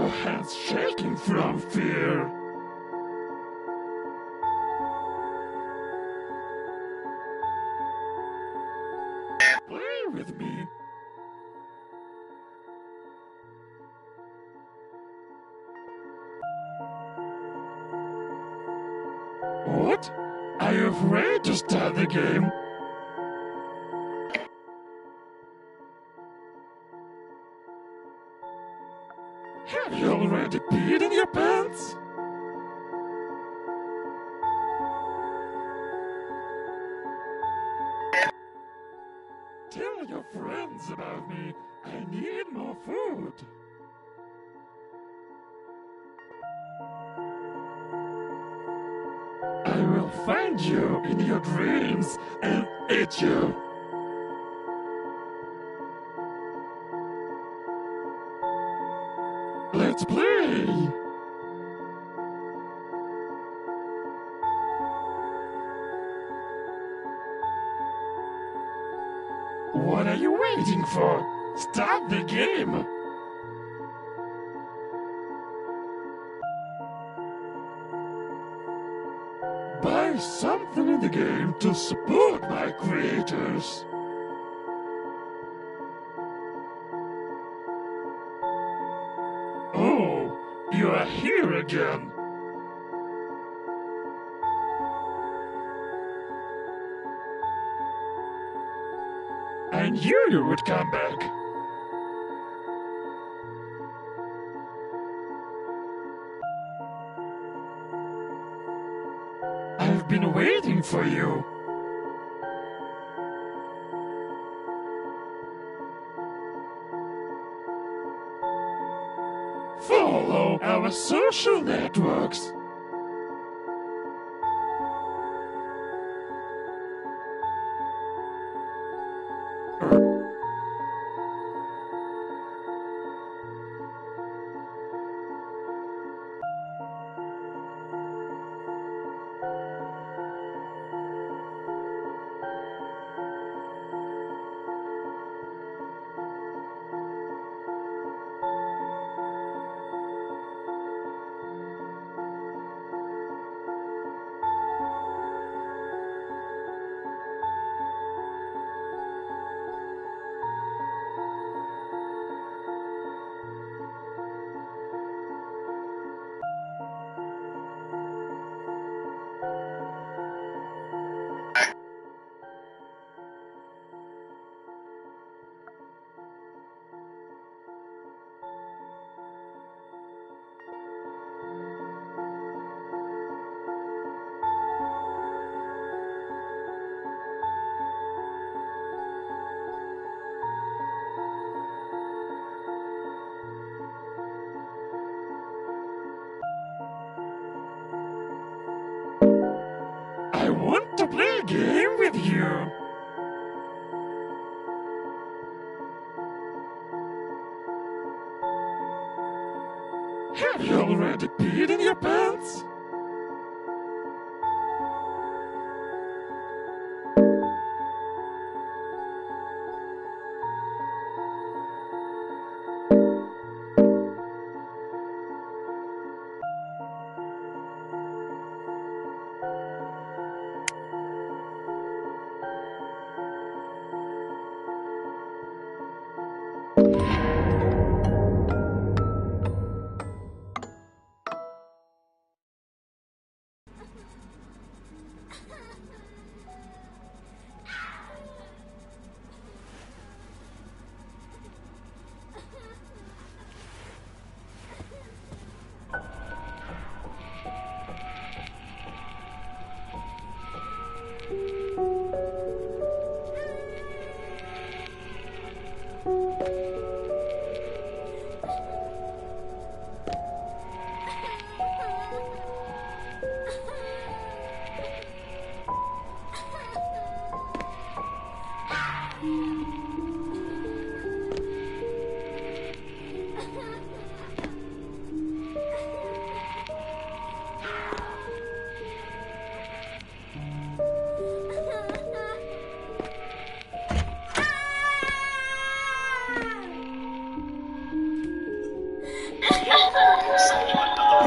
your hands shaking from fear? Play with me. What? Are you afraid to start the game? Have you already peed in your pants? Tell your friends about me. I need more food. I will find you in your dreams and eat you. Let's play! What are you waiting for? Start the game! Buy something in the game to support my creators. Oh, you are here again. I knew you would come back. I've been waiting for you. Follow our social networks. I want to play a game with you. Have you already peed in your pants?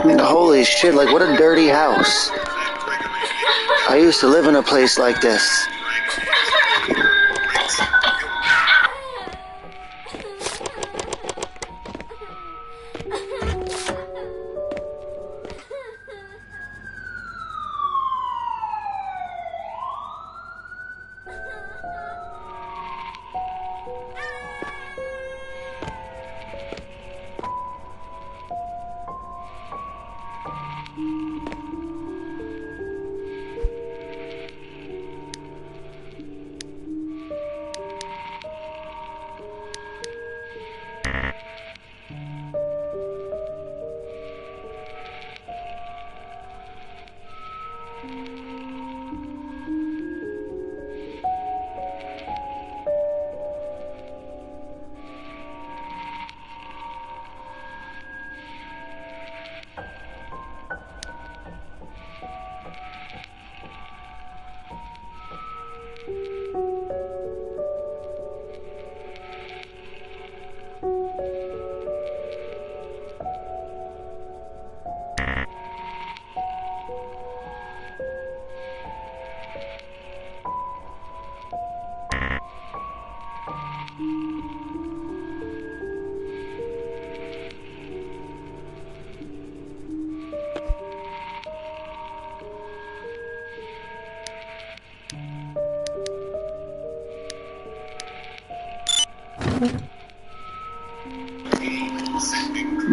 Holy shit, like what a dirty house. I used to live in a place like this.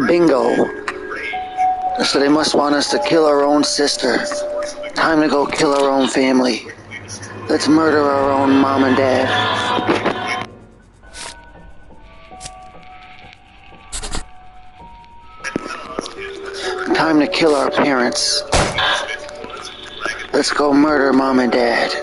Bingo. So they must want us to kill our own sister. Time to go kill our own family. Let's murder our own mom and dad. Time to kill our parents. Let's go murder mom and dad.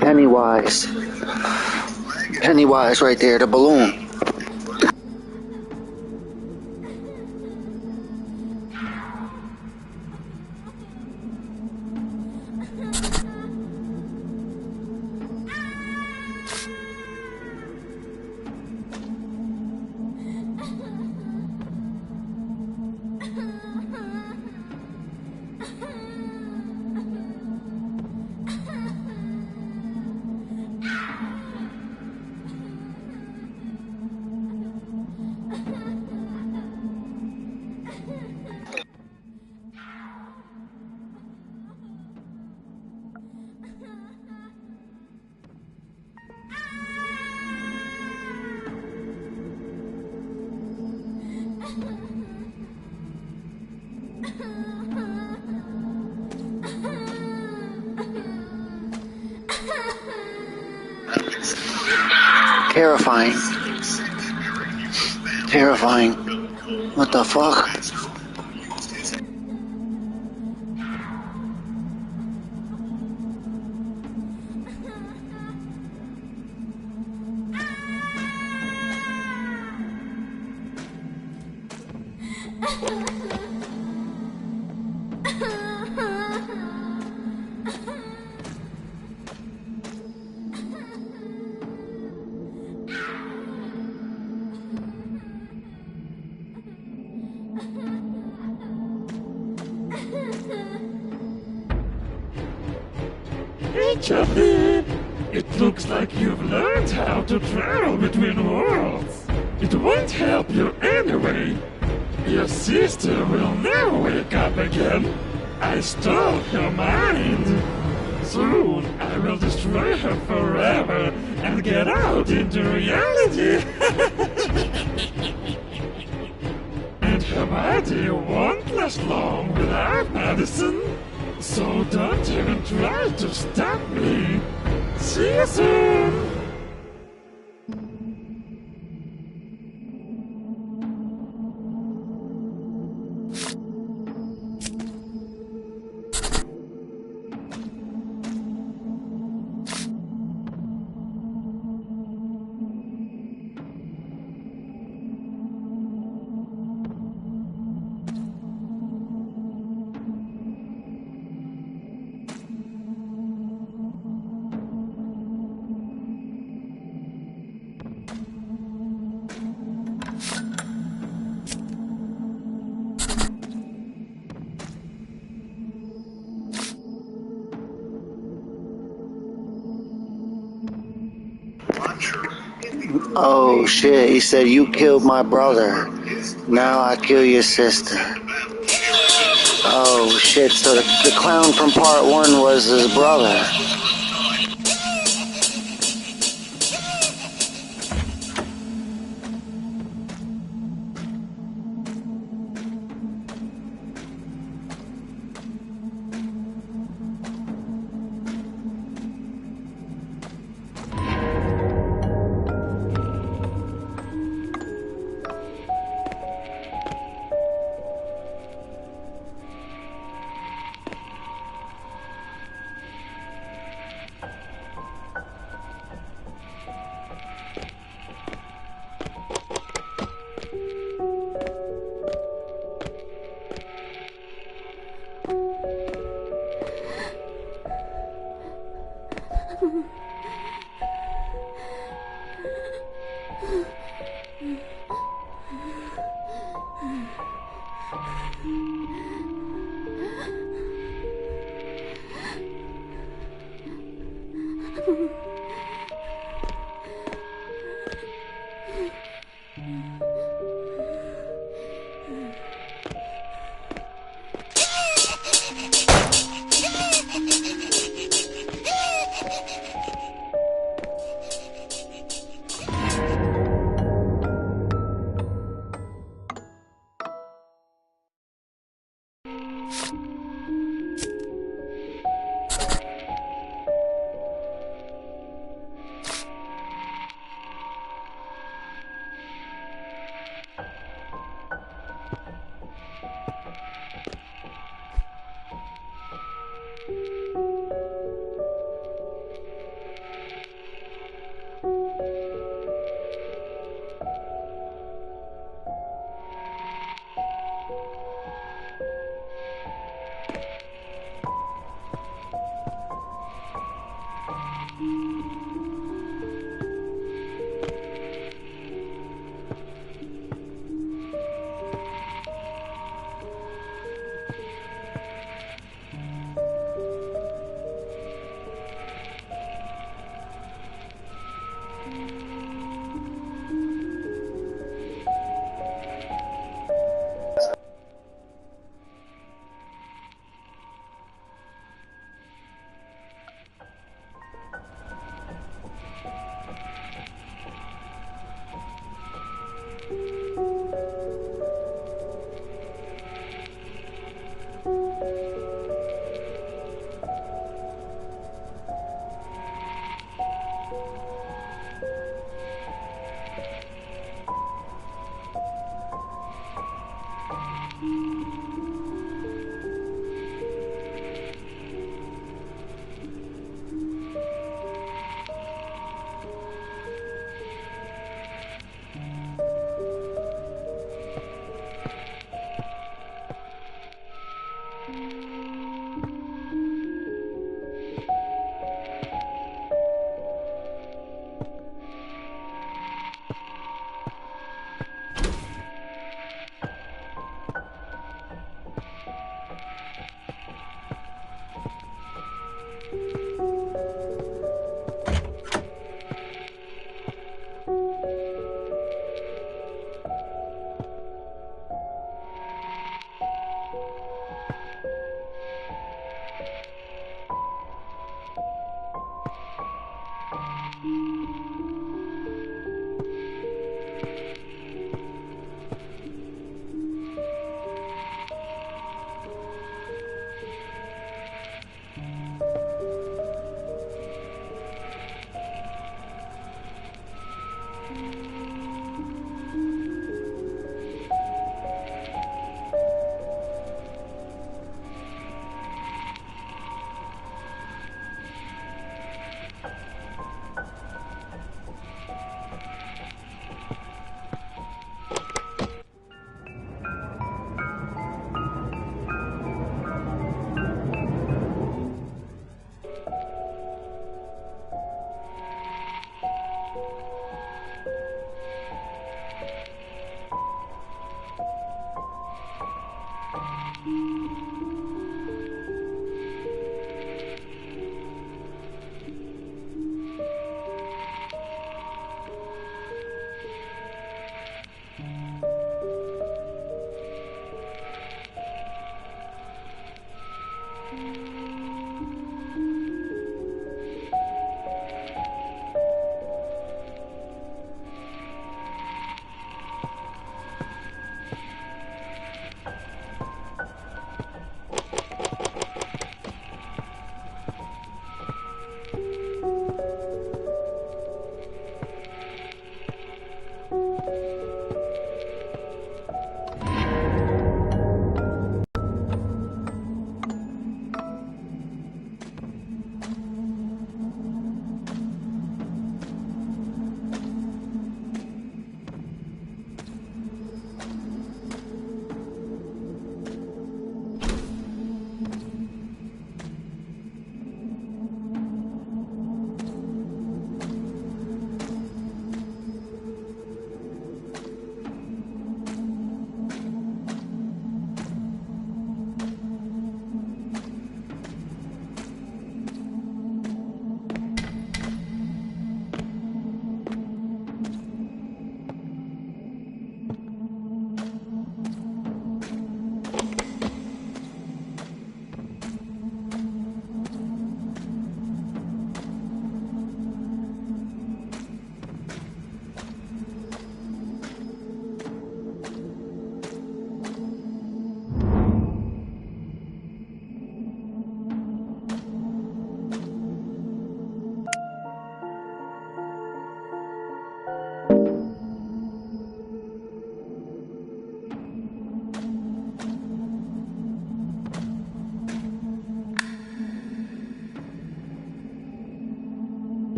Pennywise. Pennywise right there, the balloon. Terrifying. Terrifying. What the fuck? Hey, Chappie! It looks like you've learned how to travel between worlds. It won't help you anyway. Your sister will never wake up again. I stole her mind. Soon I will destroy her forever and get out into reality. alchemy won't last long without medicine, so don't even try to stop me. See you soon! Oh shit, he said you killed my brother. Now I kill your sister. Oh shit, so the clown from part 1 was his brother.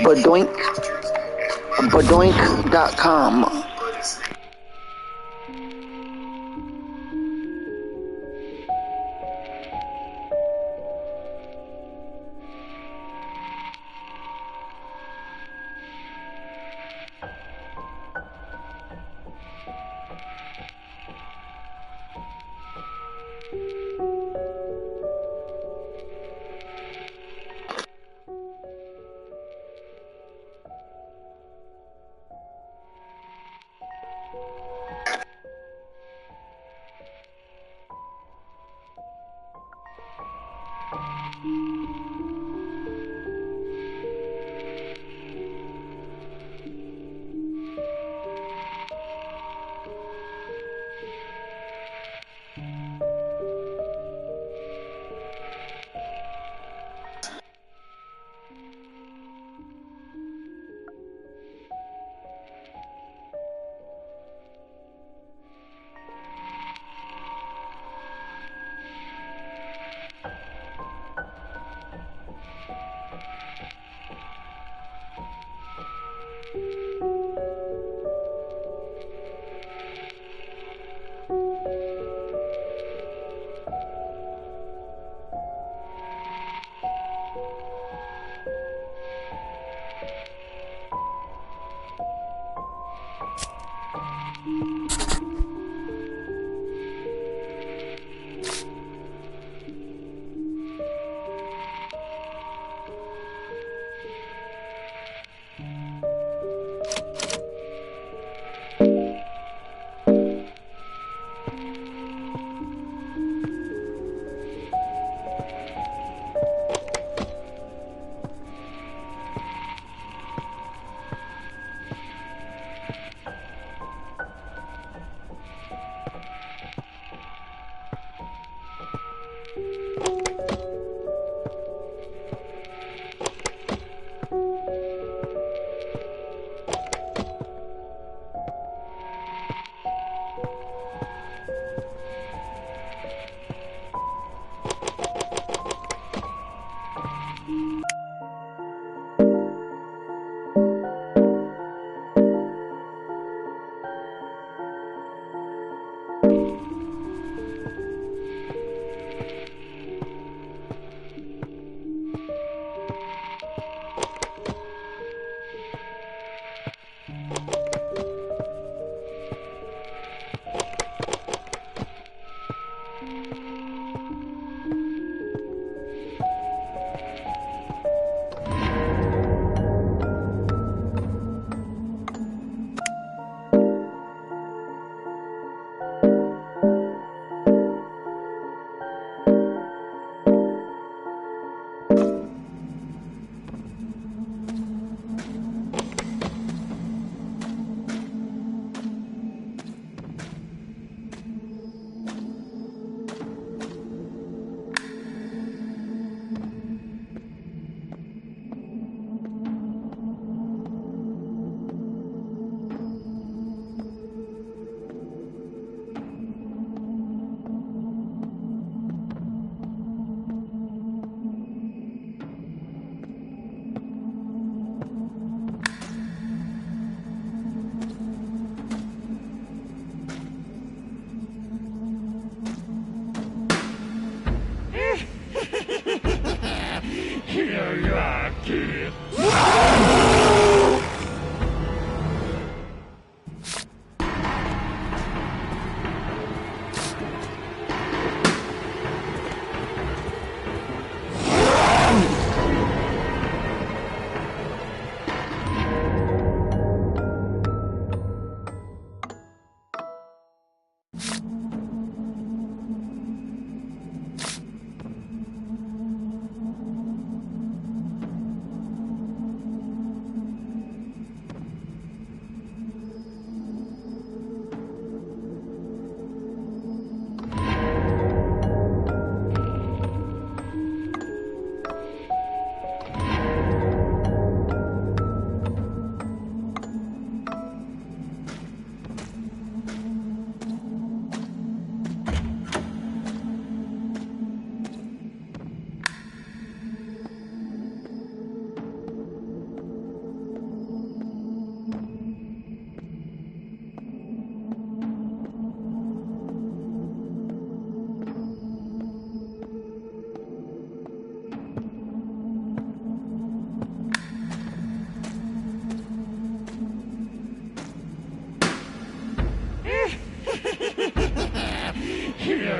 Badoink, badoink.com.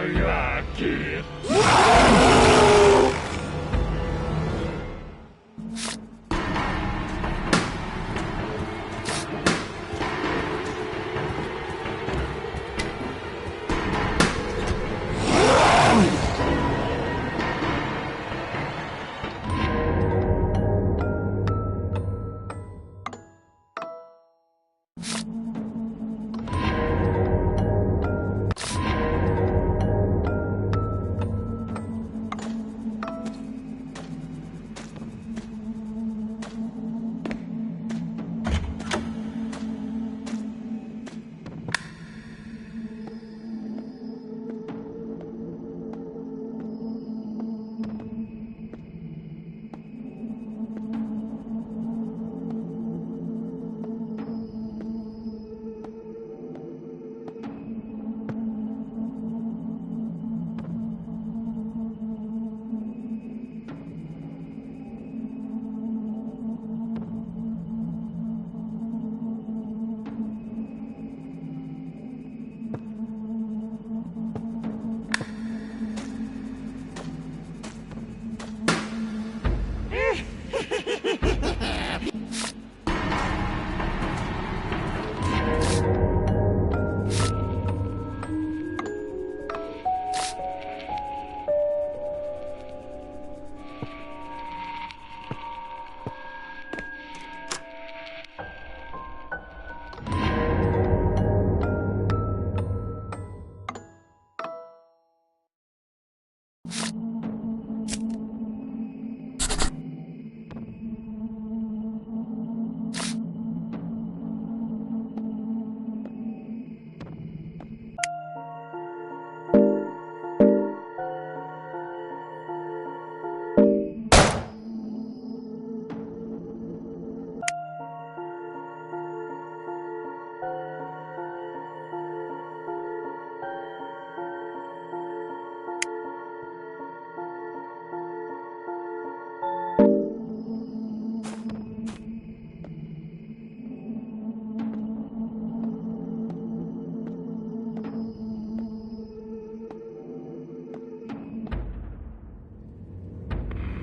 There you are, kid.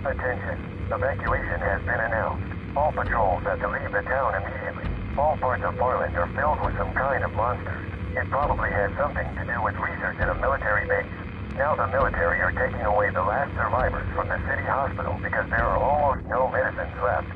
Attention. Evacuation has been announced. All patrols have to leave the town immediately. All parts of Portland are filled with some kind of monsters. It probably has something to do with research at a military base. Now the military are taking away the last survivors from the city hospital because there are almost no medicines left.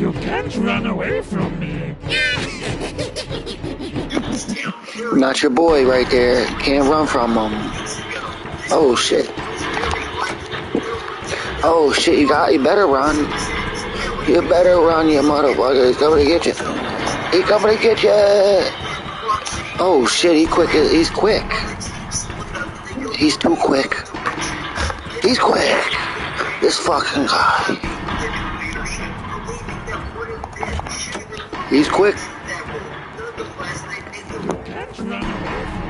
You can't run away from me. Not your boy right there. Can't run from him. Oh shit. Oh shit, you better run. You better run, you motherfucker. He's coming to get you. He's coming to get you. Oh shit, he's quick. He's quick. He's too quick. He's quick. This fucking guy. He's quick. You can't run away from me.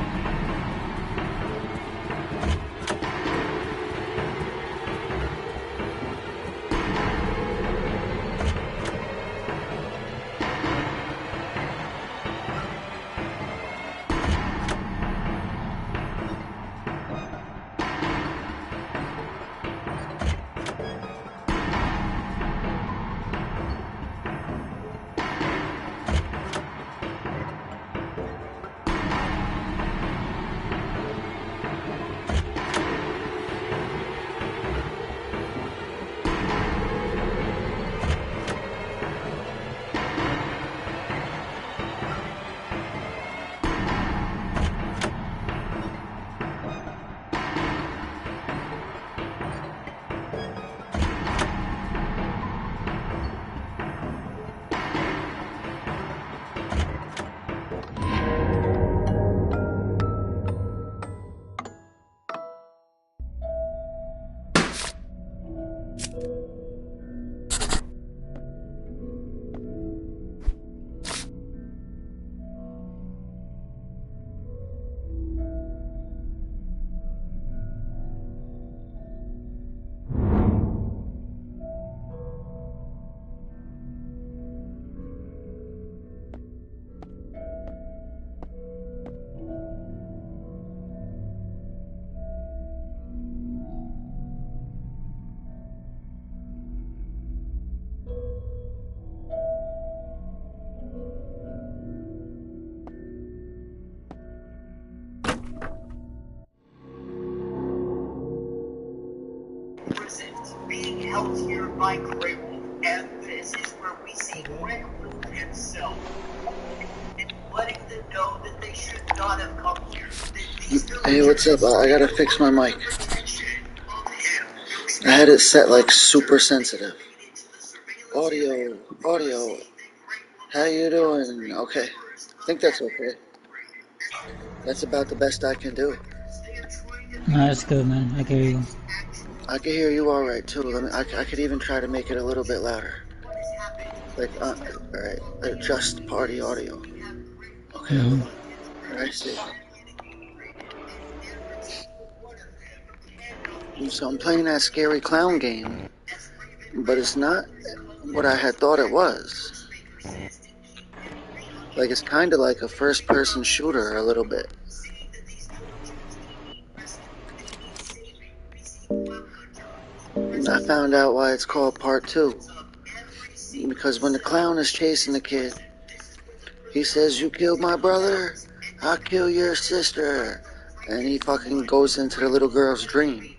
Being held here by Grey Wolf, and this is where we see Grey Wolf himself. And letting them know that they should not have come here. Hey, what's up? I gotta fix my mic. I had it set like super sensitive. Audio. How you doing? Okay. I think that's okay. That's about the best I can do. No, that's good, man. I can hear you. I can hear you all right too. I could even try to make it a little bit louder. Like, all right, adjust party audio. Okay, hold on. I see. So I'm playing that scary clown game, but it's not what I had thought it was. Like, it's kind of like a first-person shooter a little bit. I found out why it's called Part 2. Because when the clown is chasing the kid, he says, "You killed my brother, I'll kill your sister." And he fucking goes into the little girl's dream.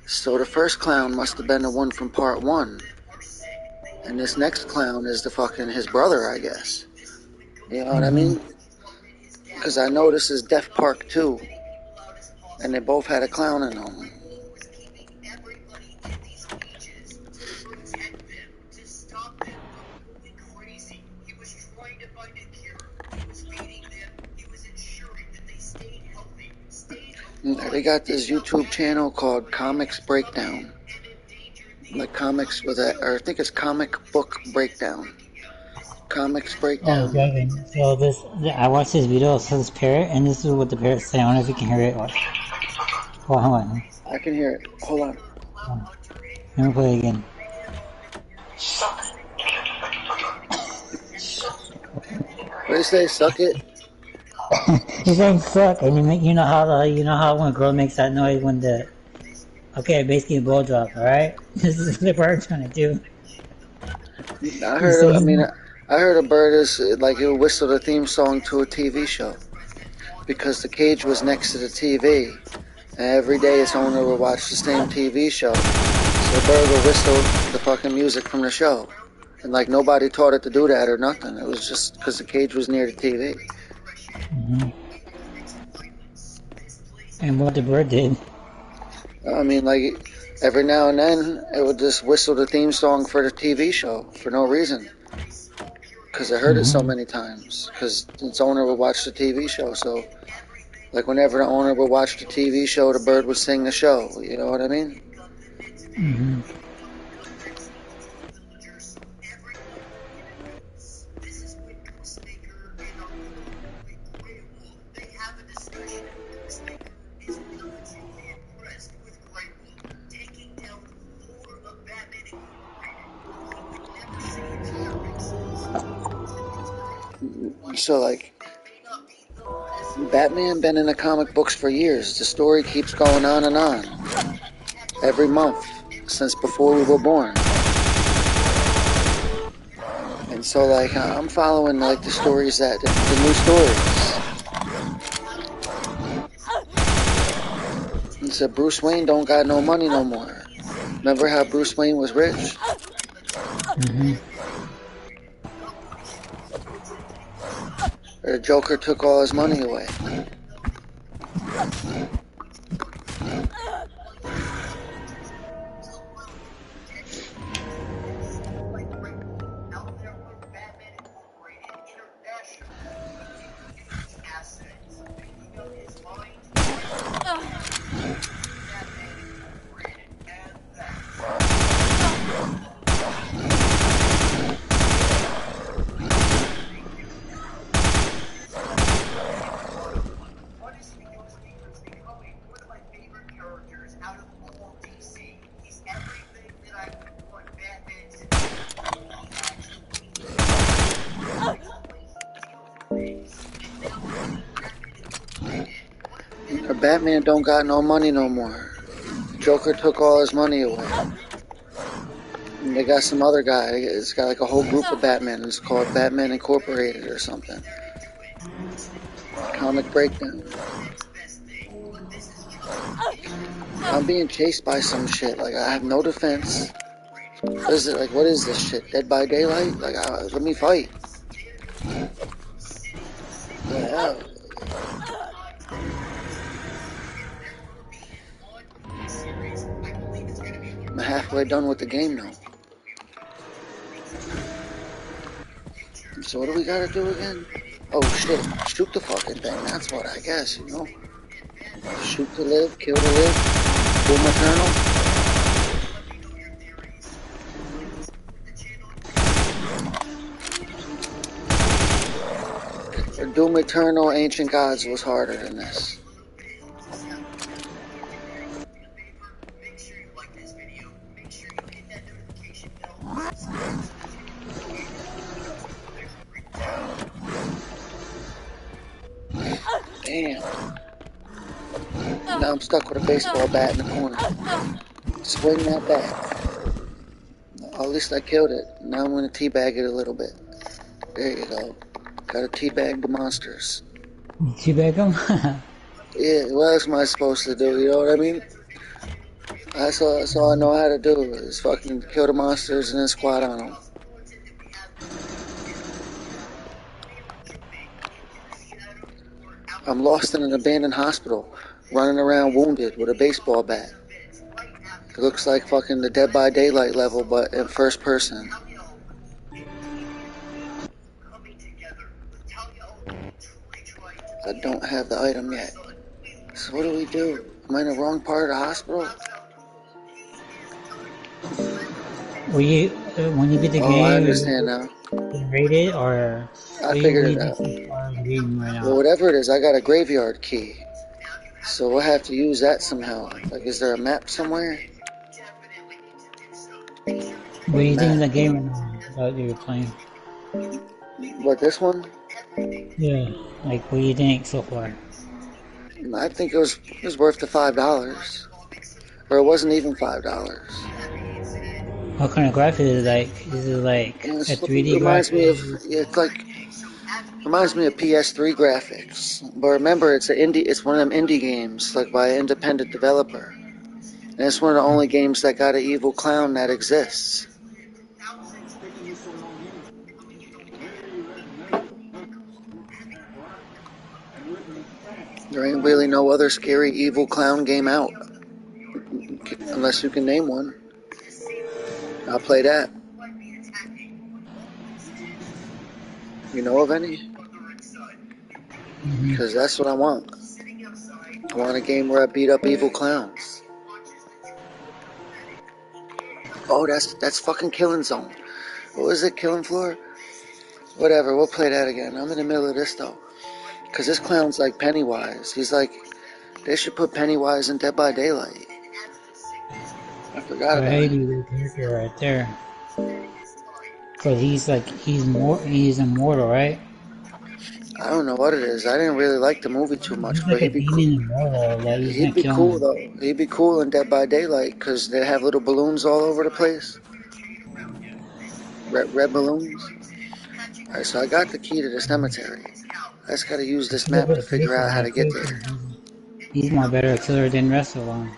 So the first clown must have been the one from Part 1. And this next clown is his brother, I guess. You know what I mean? Because I know this is Death Park 2. And they both had a clown in them. They got this YouTube channel called Comics Breakdown. Like comics with that, or I think it's Comic Book Breakdown. Comics Breakdown. Oh, Dragon. So I watched this video of this parrot, and this is what the parrot say. I don't know if you can hear it. Hold on. I can hear it. Hold on. Let me play it again. What do you say? Suck it? He's saying suck, and you know how when a girl makes that noise when basically a blow drop, alright? This is what the bird's trying to do. I heard a bird is like it would whistle the theme song to a TV show because the cage was next to the TV, and every day its owner would watch the same TV show, so the bird would whistle the fucking music from the show. And like nobody taught it to do that or nothing. It was just because the cage was near the TV. Mm-hmm. And what the bird did. I mean, like every now and then it would just whistle the theme song for the TV show for no reason. Because I heard it so many times. Because its owner would watch the TV show. So, like whenever the owner would watch the TV show, the bird would sing the show. You know what I mean? Mm-hmm. So, like, Batman been in the comic books for years. The story keeps going on and on. Every month since before we were born. And so, like, I'm following, like, the stories that, the new stories. And so Bruce Wayne don't got no money no more. Remember how Bruce Wayne was rich? Mm-hmm. Or the Joker took all his money away. Batman don't got no money no more. Joker took all his money away. And they got some other guy. It's got like a whole group of Batman. It's called Batman Incorporated or something. Comic breakdown. I'm being chased by some shit. Like I have no defense. What is it? Like what is this shit? Dead by Daylight? Like let me fight. What the hell? I'm halfway done with the game now. So what do we gotta do again? Oh shit, shoot the fucking thing, that's what I guess, you know? Shoot to live, kill to live, Doom Eternal. Or Doom Eternal Ancient Gods was harder than this. Damn. Now I'm stuck with a baseball bat in the corner. Swing that bat. At least I killed it. Now I'm going to teabag it a little bit. There you go. Gotta teabag the monsters. Teabag them? Yeah, what else am I supposed to do? You know what I mean? That's all I know how to do is fucking kill the monsters and then squat on them. I'm lost in an abandoned hospital, running around wounded with a baseball bat. It looks like fucking the Dead by Daylight level, but in first person. I don't have the item yet. So what do we do? Am I in the wrong part of the hospital? When you beat the game, I understand now. Rate it or I figured it out. Well, whatever it is, I got a graveyard key. So we'll have to use that somehow. Like, is there a map somewhere? What do you think of the game that you were playing? What, this one? Yeah, like what do you think so far? I think it was worth the $5. Or it wasn't even $5. What kind of graphics is it like? Is it like a 3D Reminds me of PS3 graphics. But remember, it's one of them indie games, like by an independent developer. And it's one of the only games that got an evil clown that exists. There ain't really no other scary evil clown game out. Unless you can name one. I'll play that. You know of any? Because that's what I want. I want a game where I beat up evil clowns. Oh, that's fucking Killing Zone. What was it, Killing Floor? Whatever, we'll play that again. I'm in the middle of this though. Because this clown's like Pennywise. He's like, they should put Pennywise in Dead by Daylight. I forgot about it. He's a character right there. But he's immortal, right? I don't know what it is. I didn't really like the movie too much, He's but like a he'd be cool. demon immortal, like you He'd can't be kill cool him. though. He'd be cool in Dead by Daylight because they have little balloons all over the place. Red balloons. Alright, so I got the key to the cemetery. I just gotta use this He's a map to good figure killer, out how man, to get too, 'cause there. he's more better a killer than the rest of them.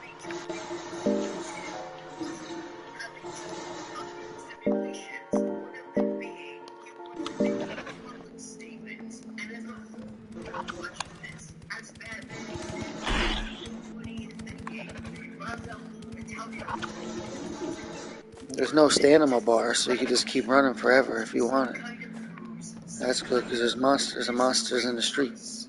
There's no stamina bar, so you can just keep running forever if you want it. That's good because there's monsters and monsters in the streets.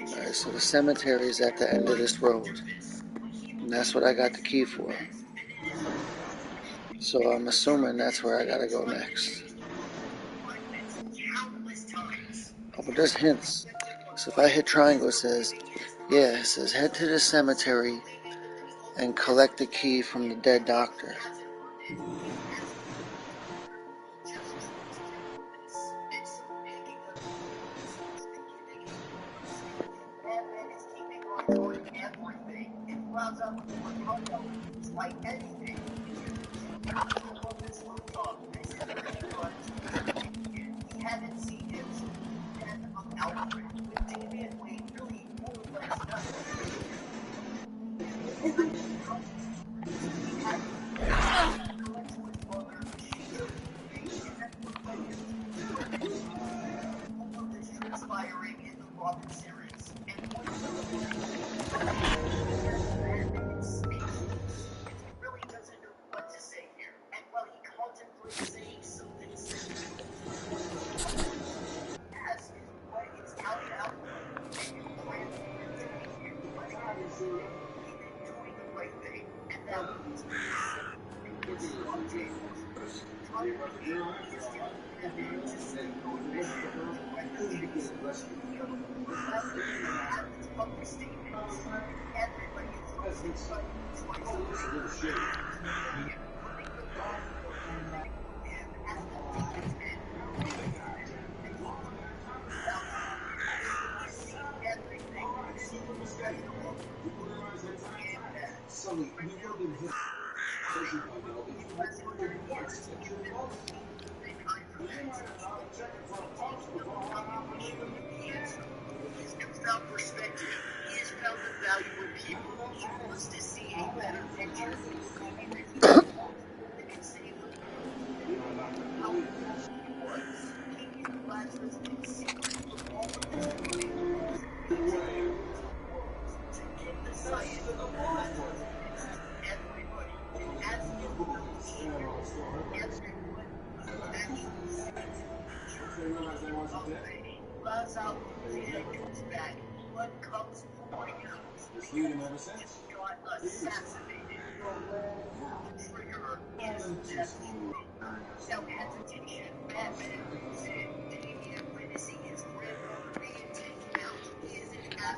Alright, so the cemetery is at the end of this road. And that's what I got the key for. So I'm assuming that's where I gotta go next. Oh, but there's hints. So if I hit triangle, it says head to the cemetery and collect the key from the dead doctor.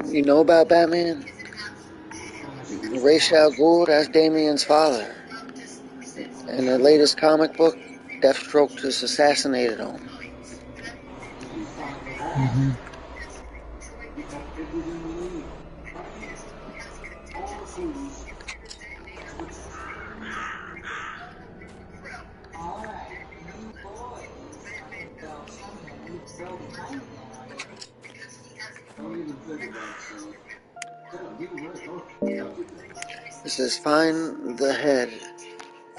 You know about Batman? Ra's al Ghul, that's Damian's father. In the latest comic book, Deathstroke just assassinated him. It says find the head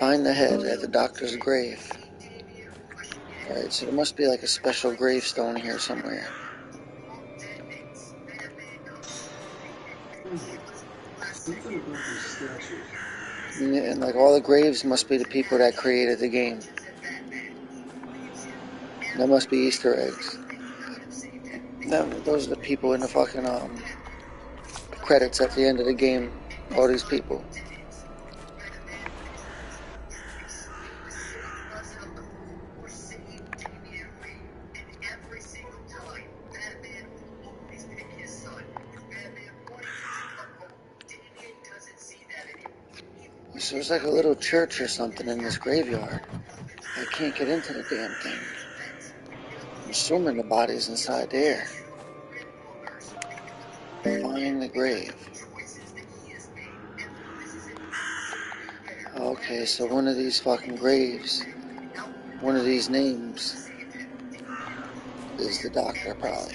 at the doctor's grave. Alright, so there must be like a special gravestone here somewhere. And like all the graves must be the people that created the game. That must be Easter eggs. Those are the people in the fucking credits at the end of the game. All these people. So there's like a little church or something in this graveyard. I can't get into the damn thing. I'm assuming the body's inside there. Find the grave. Okay, so one of these fucking graves, one of these names is the doctor, probably.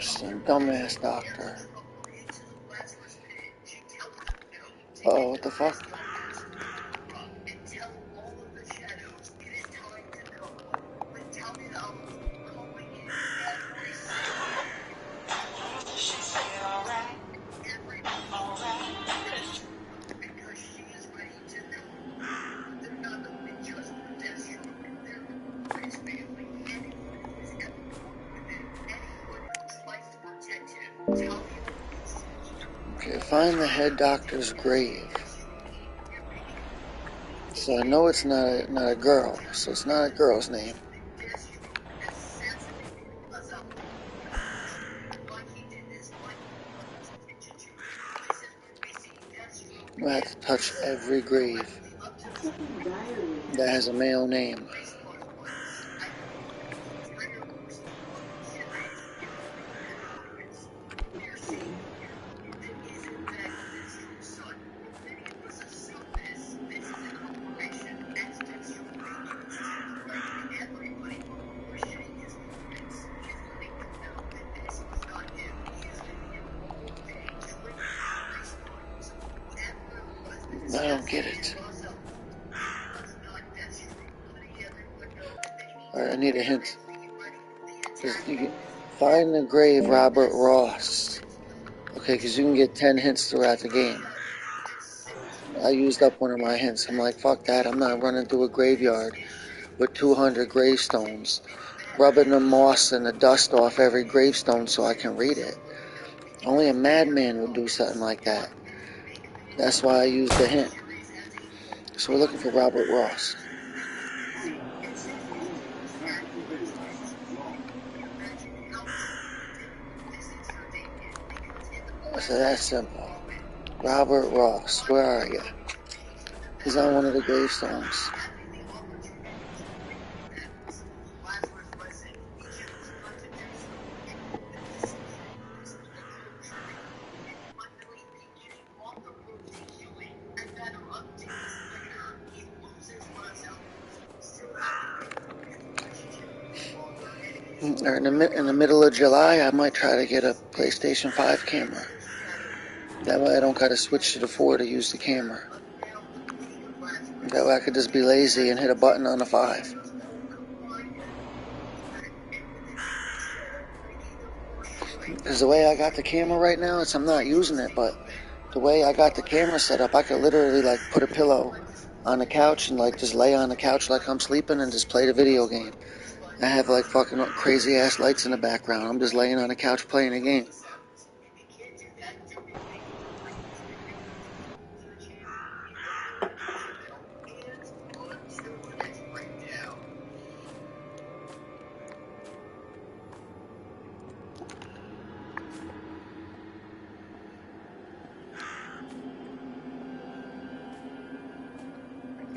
Some dumbass doctor. Uh-oh, what the fuck? Okay, find the head doctor's grave. So I know it's not a girl, so it's not a girl's name. I have to touch every grave that has a male name. I don't get it. Alright, I need a hint. You can find the grave Robert Ross. Okay, because you can get 10 hints throughout the game. I used up one of my hints. I'm like, fuck that. I'm not running through a graveyard with 200 gravestones, rubbing the moss and the dust off every gravestone so I can read it. Only a madman would do something like that. That's why I used the hint. So we're looking for Robert Ross. So that's simple. Robert Ross, where are you? He's on one of the gravestones. Or in the middle of July, I might try to get a PlayStation 5 camera. That way I don't gotta switch to the 4 to use the camera. That way I could just be lazy and hit a button on the 5. Because the way I got the camera right now, I'm not using it, but the way I got the camera set up, I could literally like put a pillow on the couch and like just lay on the couch like I'm sleeping and just play the video game. I have like fucking crazy ass lights in the background. I'm just laying on the couch playing a game.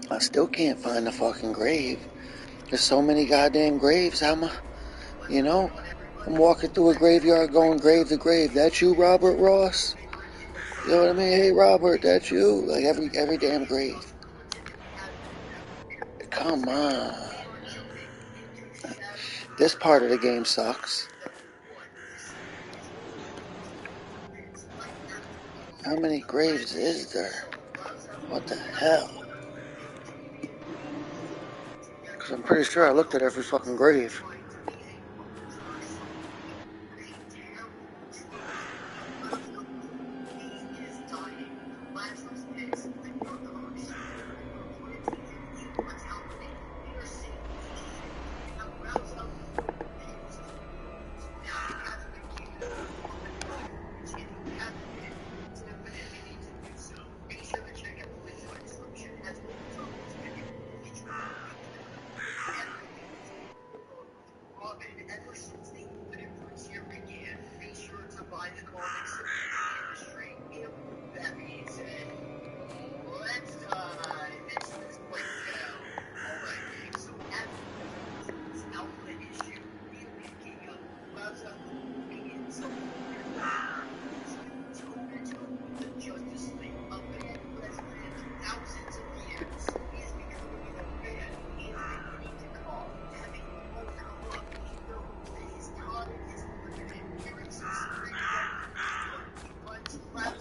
I still can't find the fucking grave. There's so many goddamn graves. You know, I'm walking through a graveyard going grave to grave. That's you, Robert Ross? You know what I mean? Hey, Robert, that's you? Like every damn grave. Come on. This part of the game sucks. How many graves is there? What the hell? Because I'm pretty sure I looked at every fucking grave.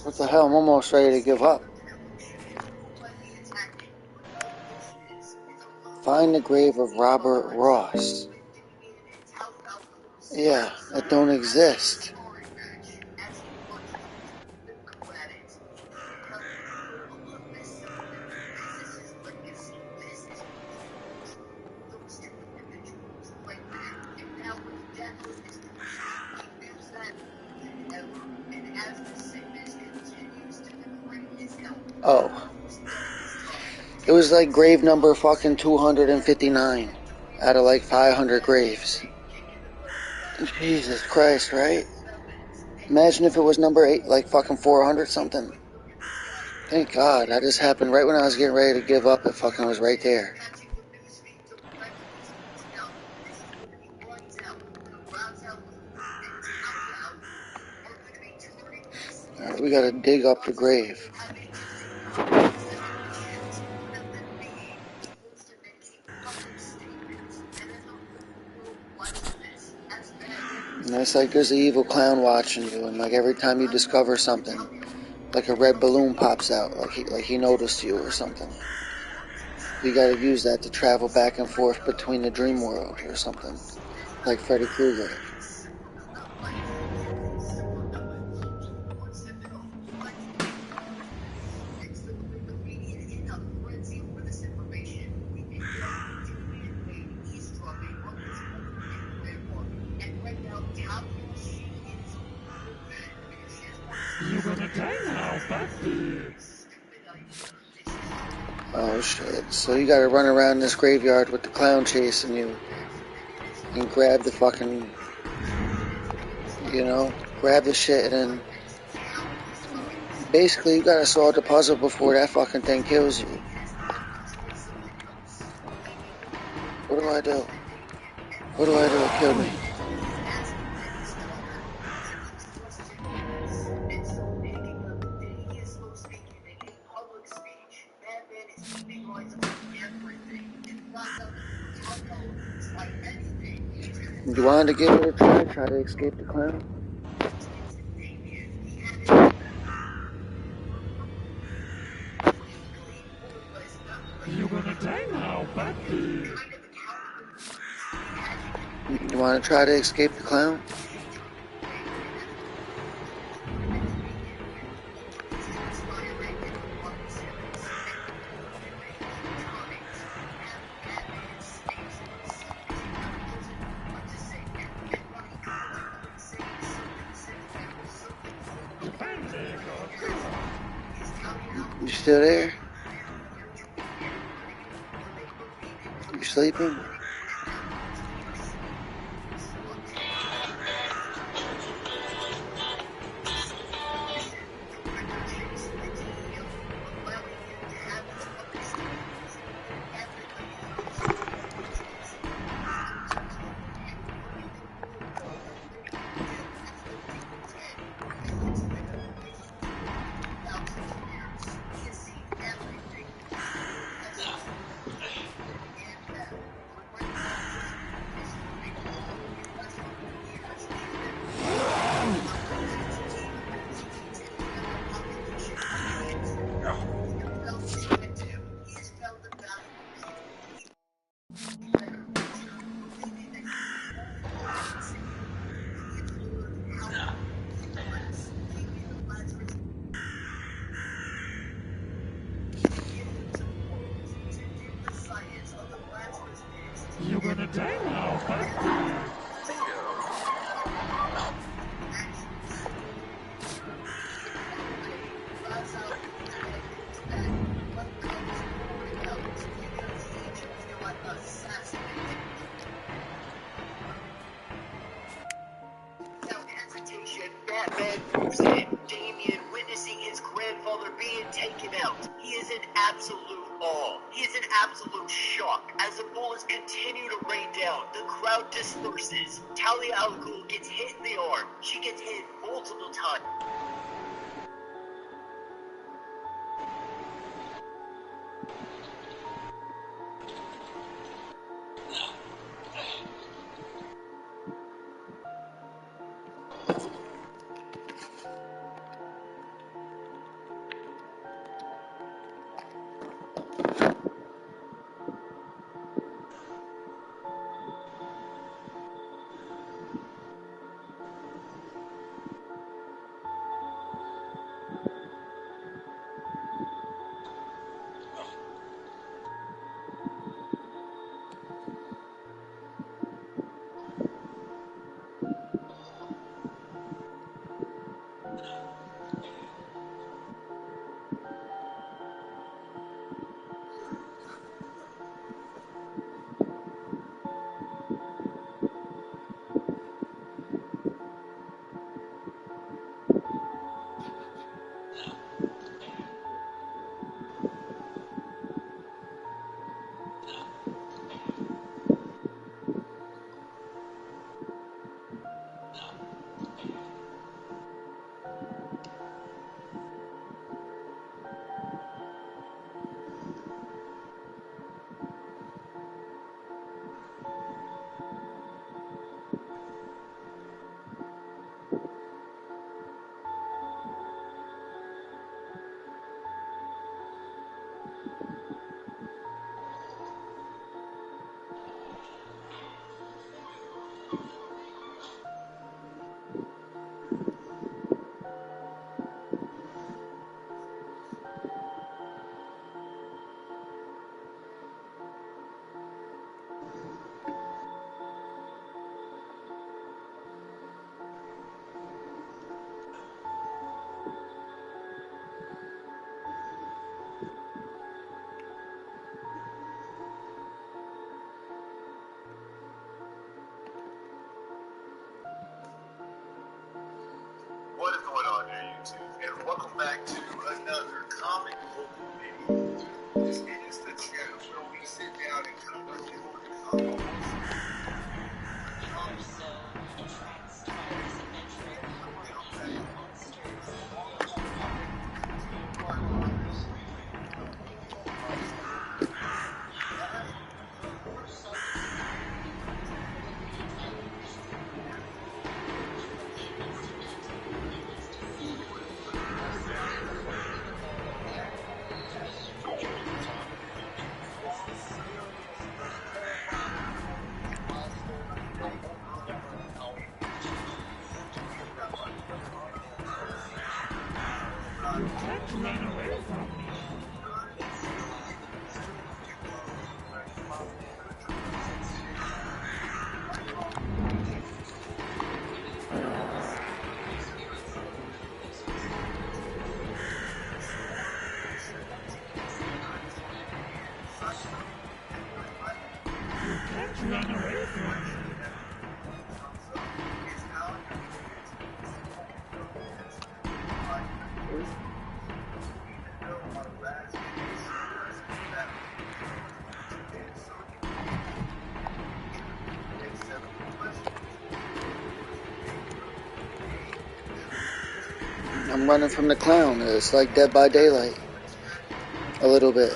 What the hell? I'm almost ready to give up. Find the grave of Robert Ross. Yeah, that don't exist. Oh. It was like grave number fucking 259 out of like 500 graves. Jesus Christ, right? Imagine if it was number 8, like fucking 400 something. Thank God, that just happened right when I was getting ready to give up. It fucking was right there. Alright, we gotta dig up the grave. And it's like there's an evil clown watching you, and like every time you discover something, like a red balloon pops out, like he noticed you or something. You gotta use that to travel back and forth between the dream world or something, like Freddy Krueger. You're gonna die now, puppy. Oh shit. So you gotta run around this graveyard with the clown chasing you and grab the fucking, grab the shit, and then basically you gotta solve the puzzle before that fucking thing kills you. What do I do? What do I do to kill me? You wanted to give it a try to escape the clown? You're gonna die now, puppy. You wanna try to escape the clown? You still there? You sleeping? dead. Damien witnessing his grandfather being taken out. He is in absolute awe. He is in absolute shock. As the bullets continue to rain down, the crowd disperses. Talia al Ghul gets hit in the arm. She gets hit multiple times. What is going on there, YouTube? And welcome back to another comic book video. This is the channel where we sit down and cover comic books. You can't run away from me. You can't run away from me. I'm running from the clown. It's like Dead by Daylight. A little bit.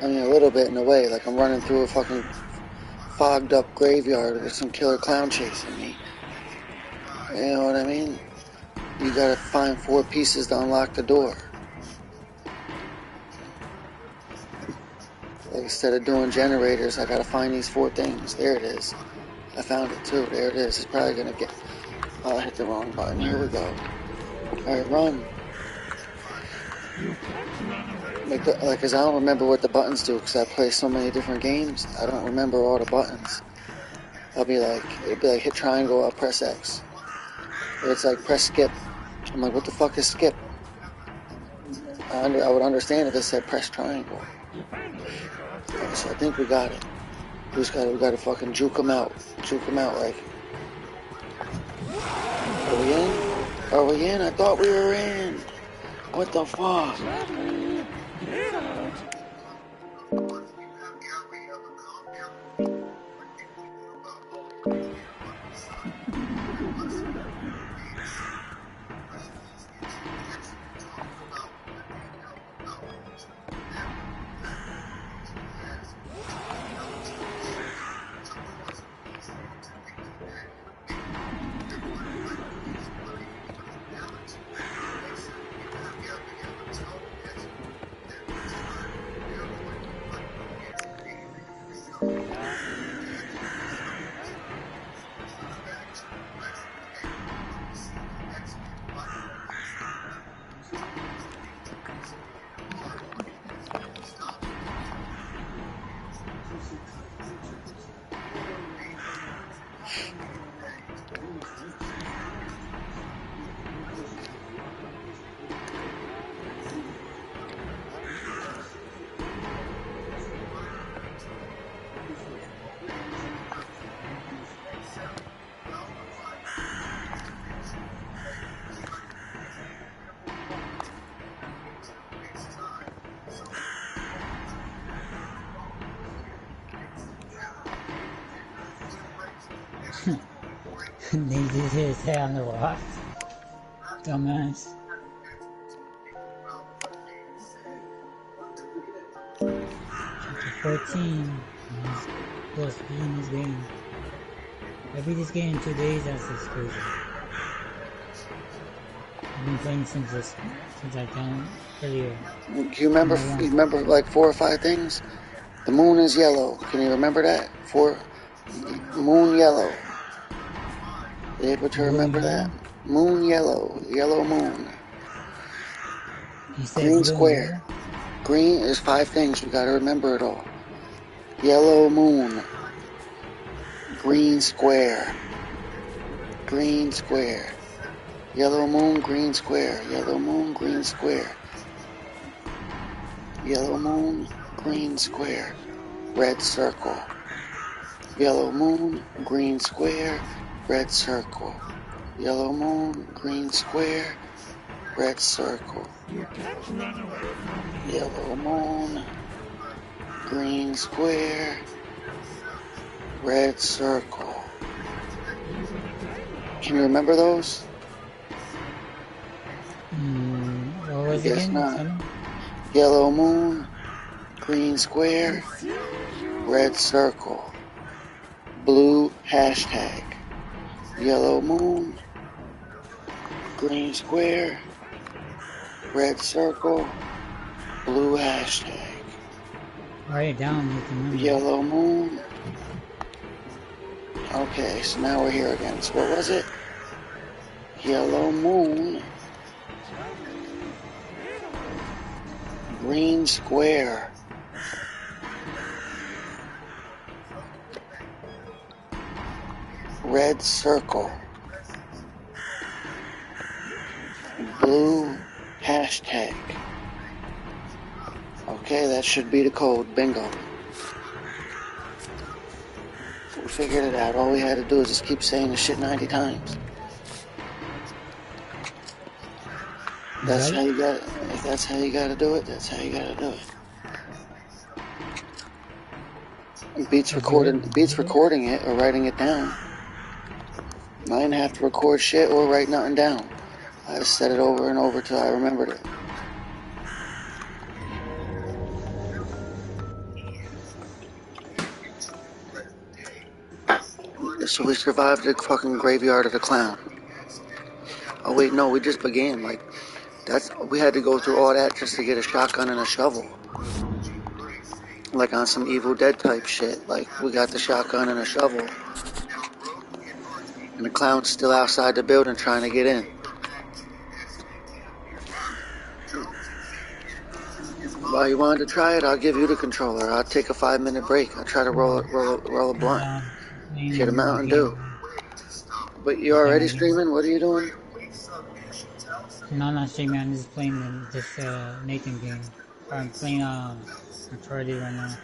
I mean, a little bit in a way. Like I'm running through a fucking fogged up graveyard with some killer clown chasing me. You know what I mean? You gotta find 4 pieces to unlock the door. Like instead of doing generators, I gotta find these 4 things. There it is. I found it too. There it is. It's probably gonna get... Oh, I hit the wrong button. Here we go. Alright, run. Like, cause I don't remember what the buttons do, cause I play so many different games. I don't remember all the buttons. It'll be like hit triangle, I'll press X. Or it's like press skip. I'm like, what the fuck is skip? I would understand if it said press triangle. Okay, so I think we got it. We gotta fucking juke them out. Juke them out, like. Are we in? Are we in? I thought we were in. What the fuck? Bradley, get out. They just hit his head on the rock. Dumbass. Chapter 14. He's close to beating this game. I beat this game in 2 days, that's just crazy. I've been playing since I found earlier. Do you remember like 4 or 5 things? The moon is yellow. Can you remember that? Moon yellow. You able to remember that? Moon yellow. Yellow moon. Green square. Green is 5 things. You gotta remember it all. Yellow moon. Green square. Green square. Yellow moon, green square. Yellow moon, green square. Yellow moon, green square. Red circle. Yellow moon, green square. Red circle. Yellow moon, green square. Red circle. You can't run away from me. Yellow moon, green square. Red circle. Can you remember those? What was I guess it again? not. Yellow moon, green square, red circle, blue hashtag. Yellow moon, green square, red circle, blue hashtag. Write it down. You can remember. Yellow moon. Okay, so now we're here again. So what was it? Yellow moon. Green square. Red circle. Blue hashtag. Okay, that should be the code. Bingo. We figured it out. All we had to do is just keep saying the shit 90 times. That's how you got it. If that's how you gotta do it, that's how you gotta do it. Beats recording it or writing it down. I didn't have to record shit or write nothing down. I just said it over and over till I remembered it. So we survived the fucking graveyard of the clown. Oh wait, no, we just began. Like, we had to go through all that just to get a shotgun and a shovel. Like on some Evil Dead type shit. Like, we got the shotgun and a shovel. And the clown's still outside the building trying to get in. Well, you wanted to try it? I'll give you the controller. I'll take a 5-minute break. I'll try to roll a blunt. Get a Mountain Dew. But you're already streaming? What are you doing? No, I'm not streaming. I'm just playing this Nathan game. I'm playing Uncharted right now.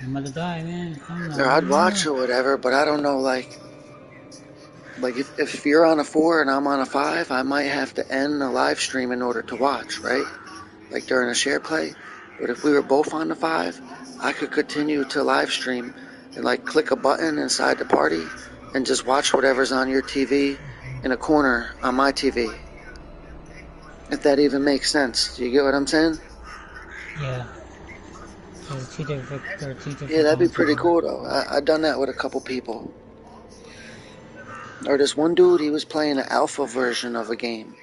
I'm about to die, man. I'd watch or whatever, but I don't know, like... Like, if you're on a 4 and I'm on a 5, I might have to end the live stream in order to watch, right? Like during a share play. But if we were both on the 5, I could continue to live stream and like click a button inside the party and just watch whatever's on your TV in a corner on my TV. If that even makes sense. Do you get what I'm saying? Yeah. So two different, Yeah, that'd be phones pretty together. cool though. I've done that with a couple people. Or this one dude, he was playing an alpha version of a game.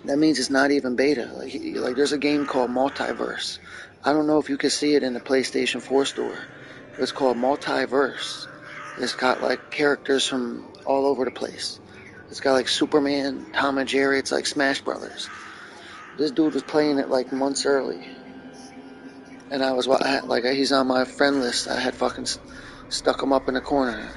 That means it's not even beta. Like there's a game called Multiverse. I don't know if you can see it in the PlayStation 4 store. It's called Multiverse. It's got like characters from all over the place. It's got like Superman, Tom and Jerry. It's like Smash Brothers. This dude was playing it like months early, and he's on my friend list. I had fucking stuck him up in the corner.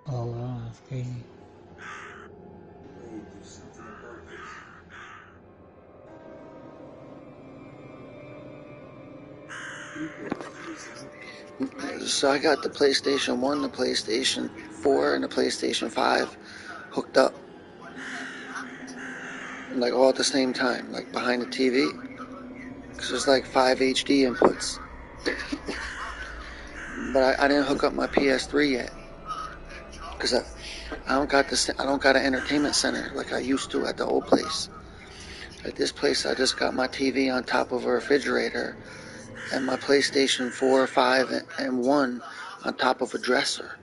Oh wow, that's crazy. So I got the PlayStation 1, the PlayStation 4, and the PlayStation 5 hooked up. Like all at the same time, like behind the TV. Because there's like 5 HD inputs. But I didn't hook up my PS3 yet. Because I don't got an entertainment center like I used to at the old place. At this place, I just got my TV on top of a refrigerator and my PlayStation 4, 5, and 1 on top of a dresser.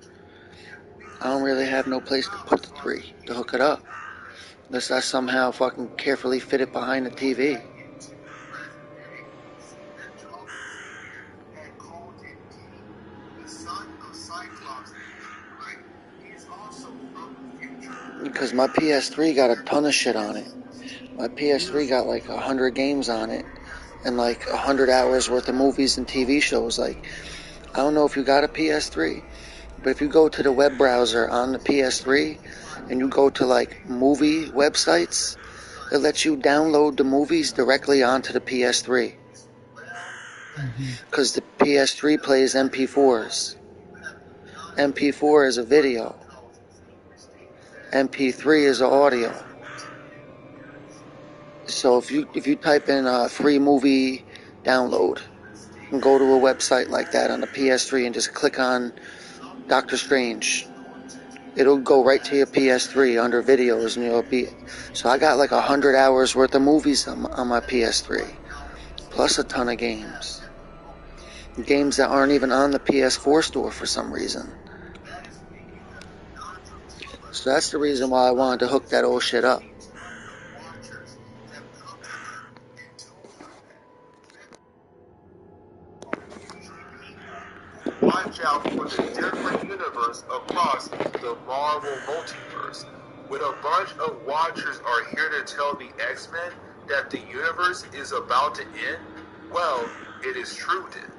I don't really have no place to put the 3 to hook it up. Unless I somehow fucking carefully fit it behind the TV. Because my PS3 got a ton of shit on it. My PS3 got like 100 games on it and like 100 hours worth of movies and TV shows. Like, I don't know if you got a PS3, but if you go to the web browser on the PS3 and you go to like movie websites, it lets you download the movies directly onto the PS3. Because the PS3 plays MP4s. MP4 is a video. MP3 is audio. So if you type in a free movie download and go to a website like that on the PS3 and just click on Doctor Strange, it'll go right to your PS3 under videos and you'll be. So I got like 100 hours worth of movies on my PS3, plus a ton of games. Games that aren't even on the PS4 store for some reason. So that's the reason why I wanted to hook that old shit up. Watch out for the different universe across the Marvel multiverse. When a bunch of Watchers are here to tell the X-Men that the universe is about to end, well, it is true then.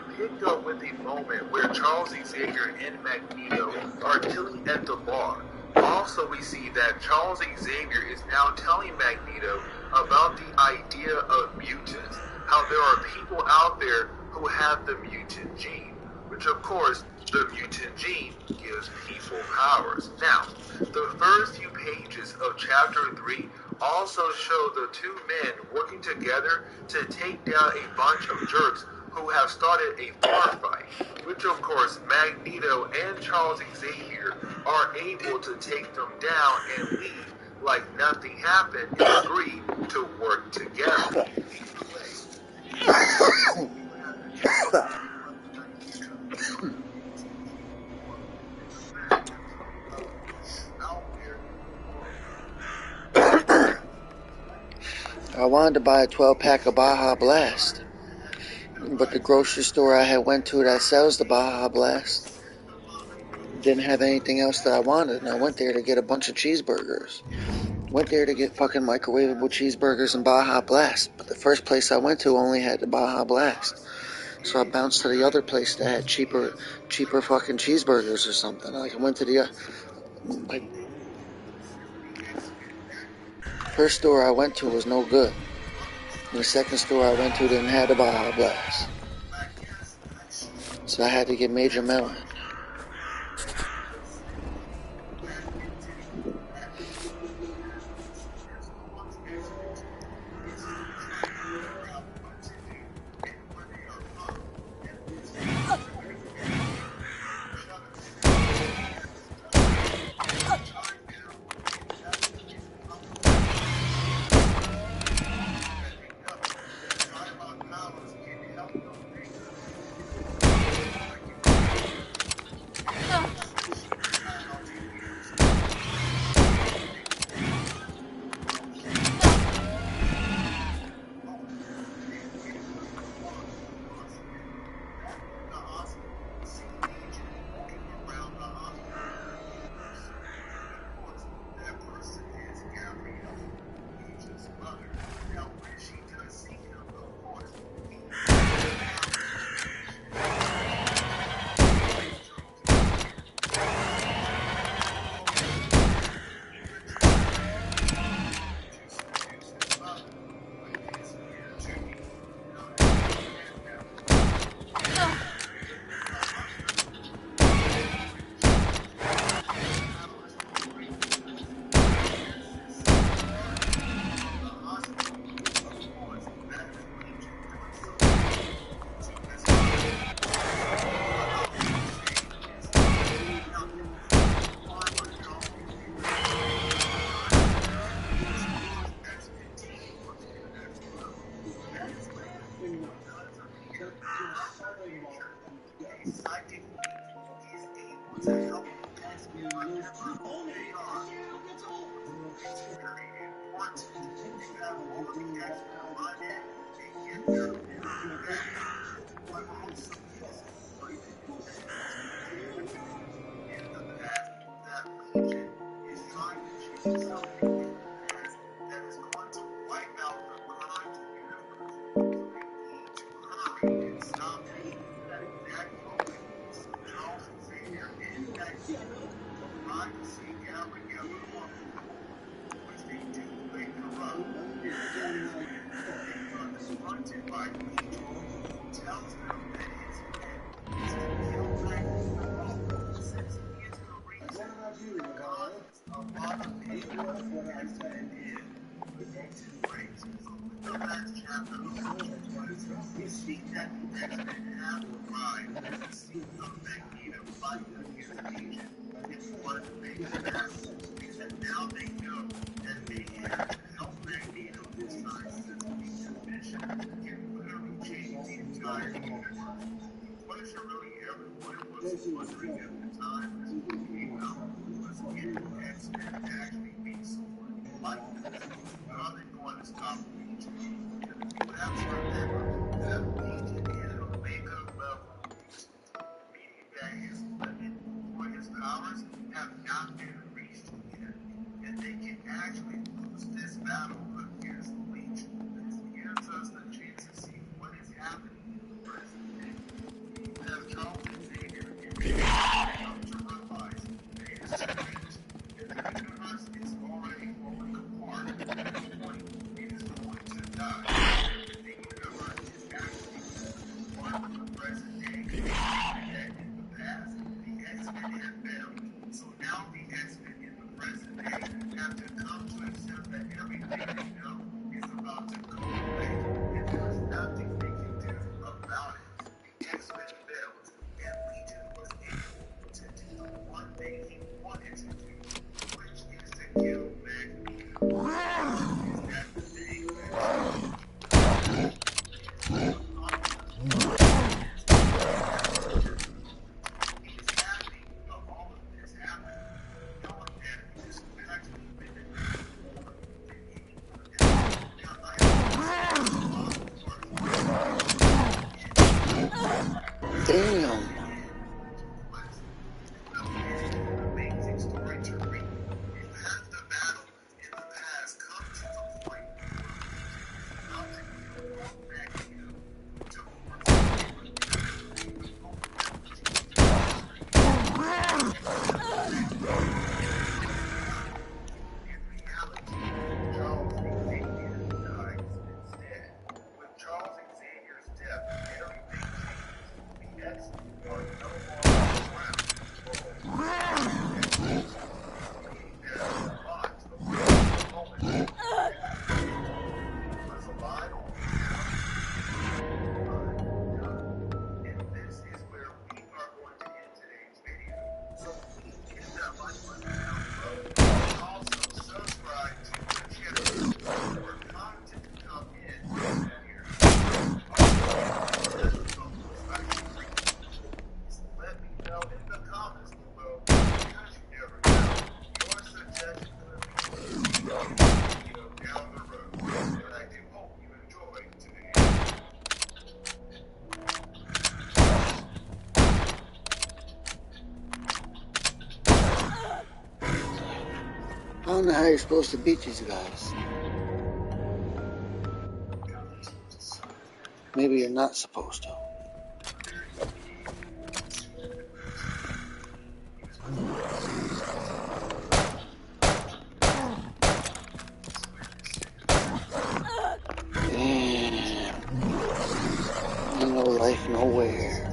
We picked up with the moment where Charles Xavier and Magneto are chilling at the bar. Also, we see that Charles Xavier is now telling Magneto about the idea of mutants, how there are people out there who have the mutant gene, which of course, the mutant gene gives people powers. Now, the first few pages of chapter 3 also show the two men working together to take down a bunch of jerks who have started a bar fight, which of course Magneto and Charles Xavier are able to take them down and leave like nothing happened and agree to work together. I wanted to buy a 12-pack of Baja Blast, but the grocery store I had went to that sells the Baja Blast didn't have anything else that I wanted, and I went there to get a bunch of cheeseburgers. Went there to get fucking microwavable cheeseburgers and Baja Blast, but the first place I went to only had the Baja Blast. So I bounced to the other place that had cheaper fucking cheeseburgers or something. Like I went to the like first store I went to was no good. The second store I went to didn't have the Baja Blast. So I had to get Major Melon. don't know how you're supposed to beat these guys. Maybe you're not supposed to. Damn. Ain't no life nowhere.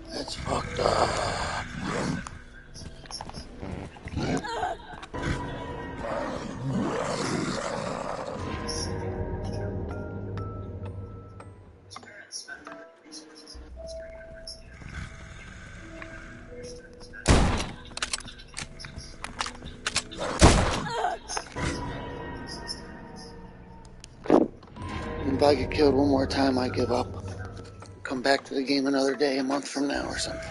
That's fucked up. If I get killed one more time, I give up. Come back to the game another day, a month from now or something.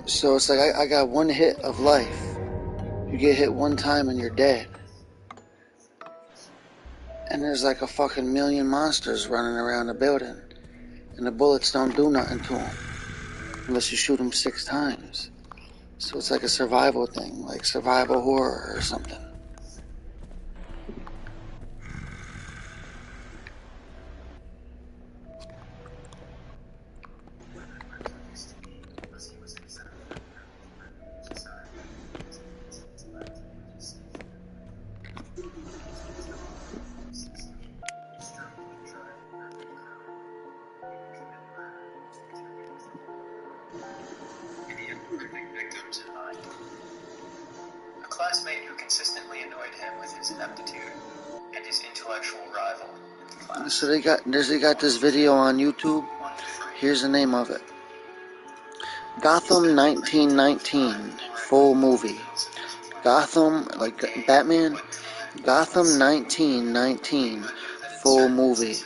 So it's like I got one hit of life. You get hit one time and you're dead. And there's like a fucking million monsters running around the building. And the bullets don't do nothing to them. Unless you shoot them 6 times. So it's like a survival thing. Like survival horror or something. Victims in mind. A classmate who consistently annoyed him with his ineptitude and his intellectual rival in the class. So they got this video on YouTube. Here's the name of it. Gotham 1919 full movie. Gotham, like Batman. Gotham 1919 full movie.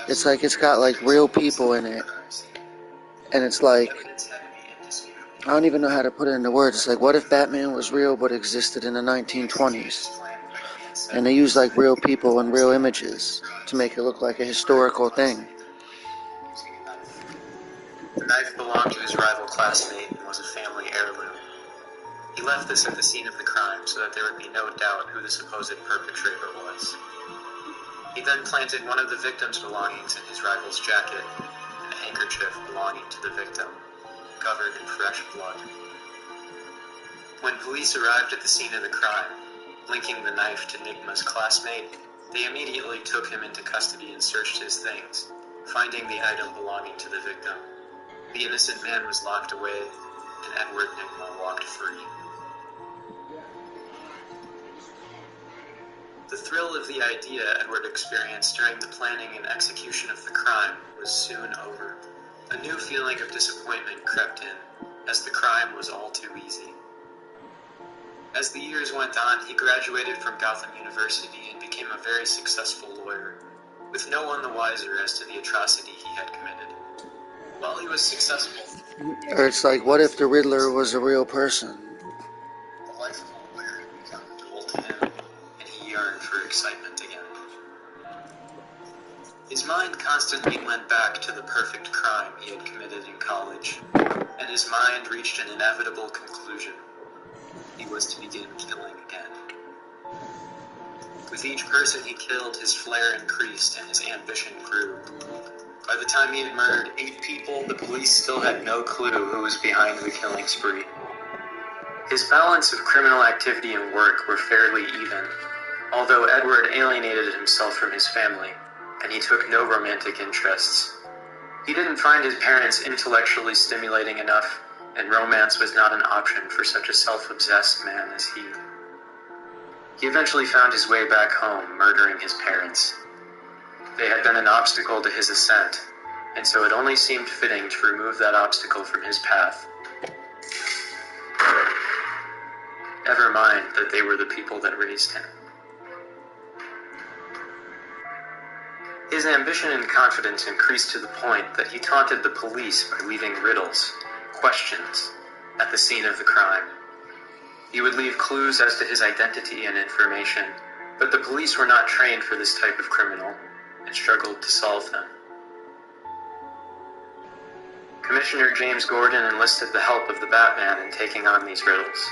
It's like it's got like real people in it. And it's like, I don't even know how to put it into words. It's like, what if Batman was real but existed in the 1920s? And they use like real people and real images to make it look like a historical thing. The knife belonged to his rival classmate and was a family heirloom. He left this at the scene of the crime so that there would be no doubt who the supposed perpetrator was. He then planted one of the victim's belongings in his rival's jacket, and a handkerchief belonging to the victim, covered in fresh blood. When police arrived at the scene of the crime, linking the knife to Nigma's classmate, they immediately took him into custody and searched his things, finding the item belonging to the victim. The innocent man was locked away, and Edward Nigma walked free. The thrill of the idea Edward experienced during the planning and execution of the crime was soon over. A new feeling of disappointment crept in, as the crime was all too easy. As the years went on, he graduated from Gotham University and became a very successful lawyer, with no one the wiser as to the atrocity he had committed. While he was successful, Or it's like, what if the Riddler was a real person? the life of a lawyer had become dull to him, and he yearned for excitement again. His mind constantly went back to the perfect crime he had committed in college, and his mind reached an inevitable conclusion. He was to begin killing again. With each person he killed, his flair increased and his ambition grew. By the time he had murdered 8 people, the police still had no clue who was behind the killing spree. His balance of criminal activity and work were fairly even, although Edward alienated himself from his family, and he took no romantic interests. He didn't find his parents intellectually stimulating enough, and romance was not an option for such a self-obsessed man as he. He eventually found his way back home, murdering his parents. They had been an obstacle to his ascent, and so it only seemed fitting to remove that obstacle from his path. Never mind that they were the people that raised him. His ambition and confidence increased to the point that he taunted the police by leaving riddles, questions, at the scene of the crime. He would leave clues as to his identity and information, but the police were not trained for this type of criminal, and struggled to solve them. Commissioner James Gordon enlisted the help of the Batman in taking on these riddles.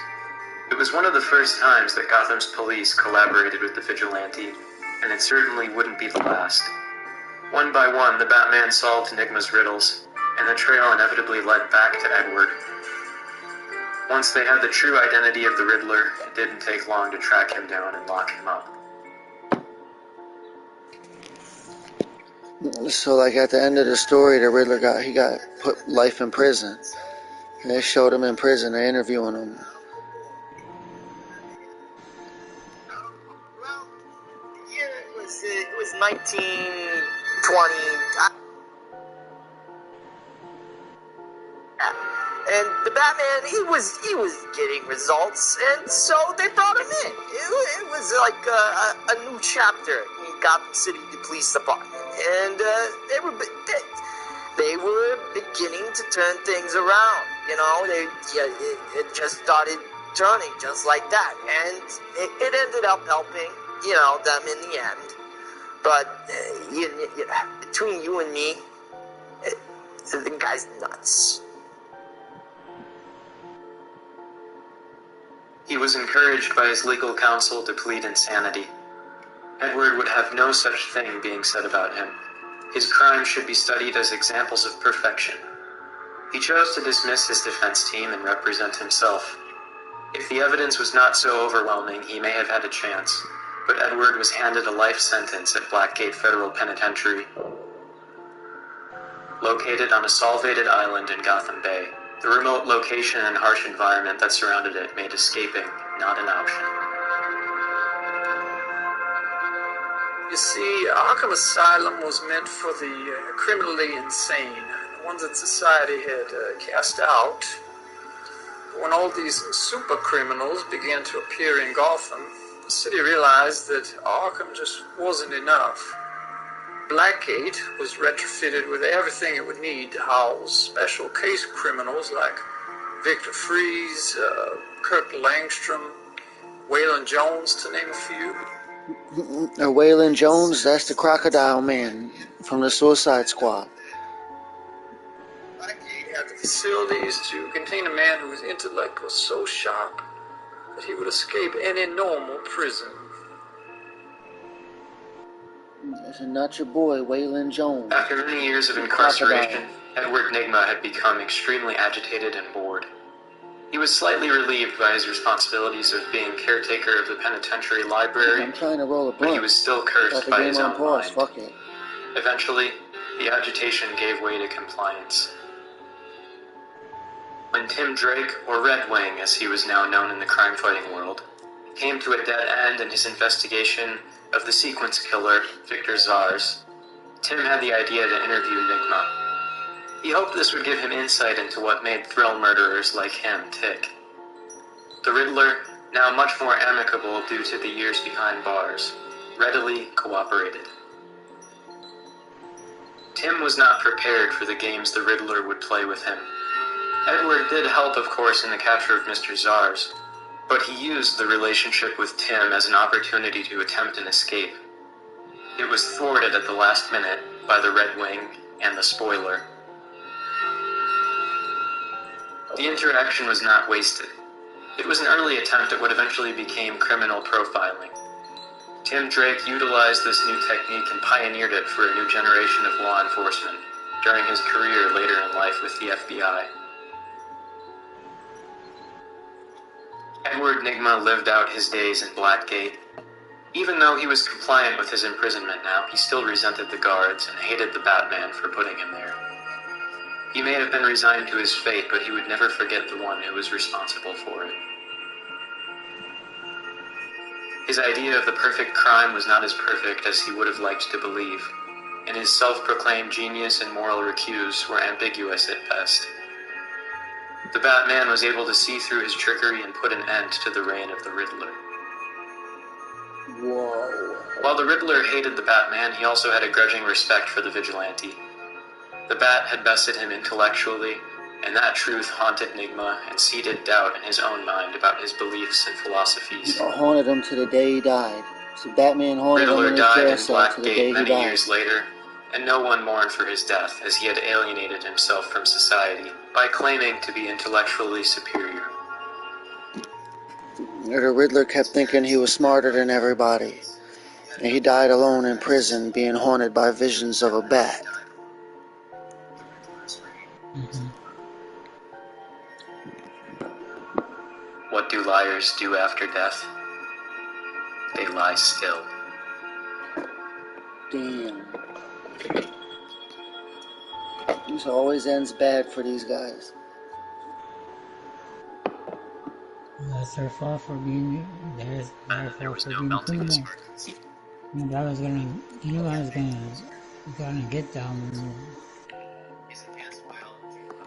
It was one of the first times that Gotham's police collaborated with the vigilante, and it certainly wouldn't be the last. One by one, the Batman solved Enigma's riddles, and the trail inevitably led back to Edward. Once they had the true identity of the Riddler, it didn't take long to track him down and lock him up. So, like, at the end of the story, the Riddler got put life in prison. And they showed him in prison, they're interviewing him. Well, yeah, it was 1920. And the Batman, he was getting results, and so they brought him in. It was like a new chapter in Gotham City Police Department, and they were beginning to turn things around. You know, it just started turning just like that, and it ended up helping, you know, them in the end. But between you and me, the guy's nuts. He was encouraged by his legal counsel to plead insanity. Edward would have no such thing being said about him. His crimes should be studied as examples of perfection. He chose to dismiss his defense team and represent himself. If the evidence was not so overwhelming, he may have had a chance, but Edward was handed a life sentence at Blackgate Federal Penitentiary, located on a solvated island in Gotham Bay. The remote location and harsh environment that surrounded it made escaping not an option. You see, Arkham Asylum was meant for the criminally insane, the ones that society had cast out. But when all these super criminals began to appear in Gotham, the city realized that Arkham just wasn't enough. Blackgate was retrofitted with everything it would need to house special case criminals like Victor Freeze, Kirk Langstrom, Waylon Jones, to name a few. Waylon Jones, that's the Crocodile Man from the Suicide Squad. Blackgate had the facilities to contain a man whose intellect was so sharp that he would escape any normal prison. That's not your boy, Waylon Jones. After many years of incarceration, Edward Nygma had become extremely agitated and bored. He was slightly relieved by his responsibilities of being caretaker of the penitentiary library, I'm trying to roll a but blunt. he was still cursed by his own mind. Fuck it. Eventually, the agitation gave way to compliance. When Tim Drake, or Red Wing as he was now known in the crime-fighting world, came to a dead end in his investigation of the sequence killer, Victor Zars, Tim had the idea to interview Nygma. He hoped this would give him insight into what made thrill murderers like him tick. The Riddler, now much more amicable due to the years behind bars, readily cooperated. Tim was not prepared for the games the Riddler would play with him. Edward did help, of course, in the capture of Mr. Zars, but he used the relationship with Tim as an opportunity to attempt an escape. It was thwarted at the last minute by the Red Wing and the Spoiler. The interaction was not wasted. It was an early attempt at what eventually became criminal profiling. Tim Drake utilized this new technique and pioneered it for a new generation of law enforcement during his career later in life with the FBI. Edward Nygma lived out his days in Blackgate. Even though he was compliant with his imprisonment now, he still resented the guards and hated the Batman for putting him there. He may have been resigned to his fate, but he would never forget the one who was responsible for it. His idea of the perfect crime was not as perfect as he would have liked to believe, and his self-proclaimed genius and moral recuse were ambiguous at best. The Batman was able to see through his trickery and put an end to the reign of the Riddler. Whoa. While the Riddler hated the Batman, he also had a grudging respect for the vigilante. The Bat had bested him intellectually, and that truth haunted Nygma and seeded doubt in his own mind about his beliefs and philosophies. Haunted him to the day he died. So Batman haunted him in his jail cell to the day he died. Many years later, and no one mourned for his death, as he had alienated himself from society by claiming to be intellectually superior. The Riddler kept thinking he was smarter than everybody, and he died alone in prison, being haunted by visions of a bat. What do liars do after death? They lie still. Damn. This always ends bad for these guys. That's their fault for being there. There was no melting the sparkles. You know, I was gonna get down.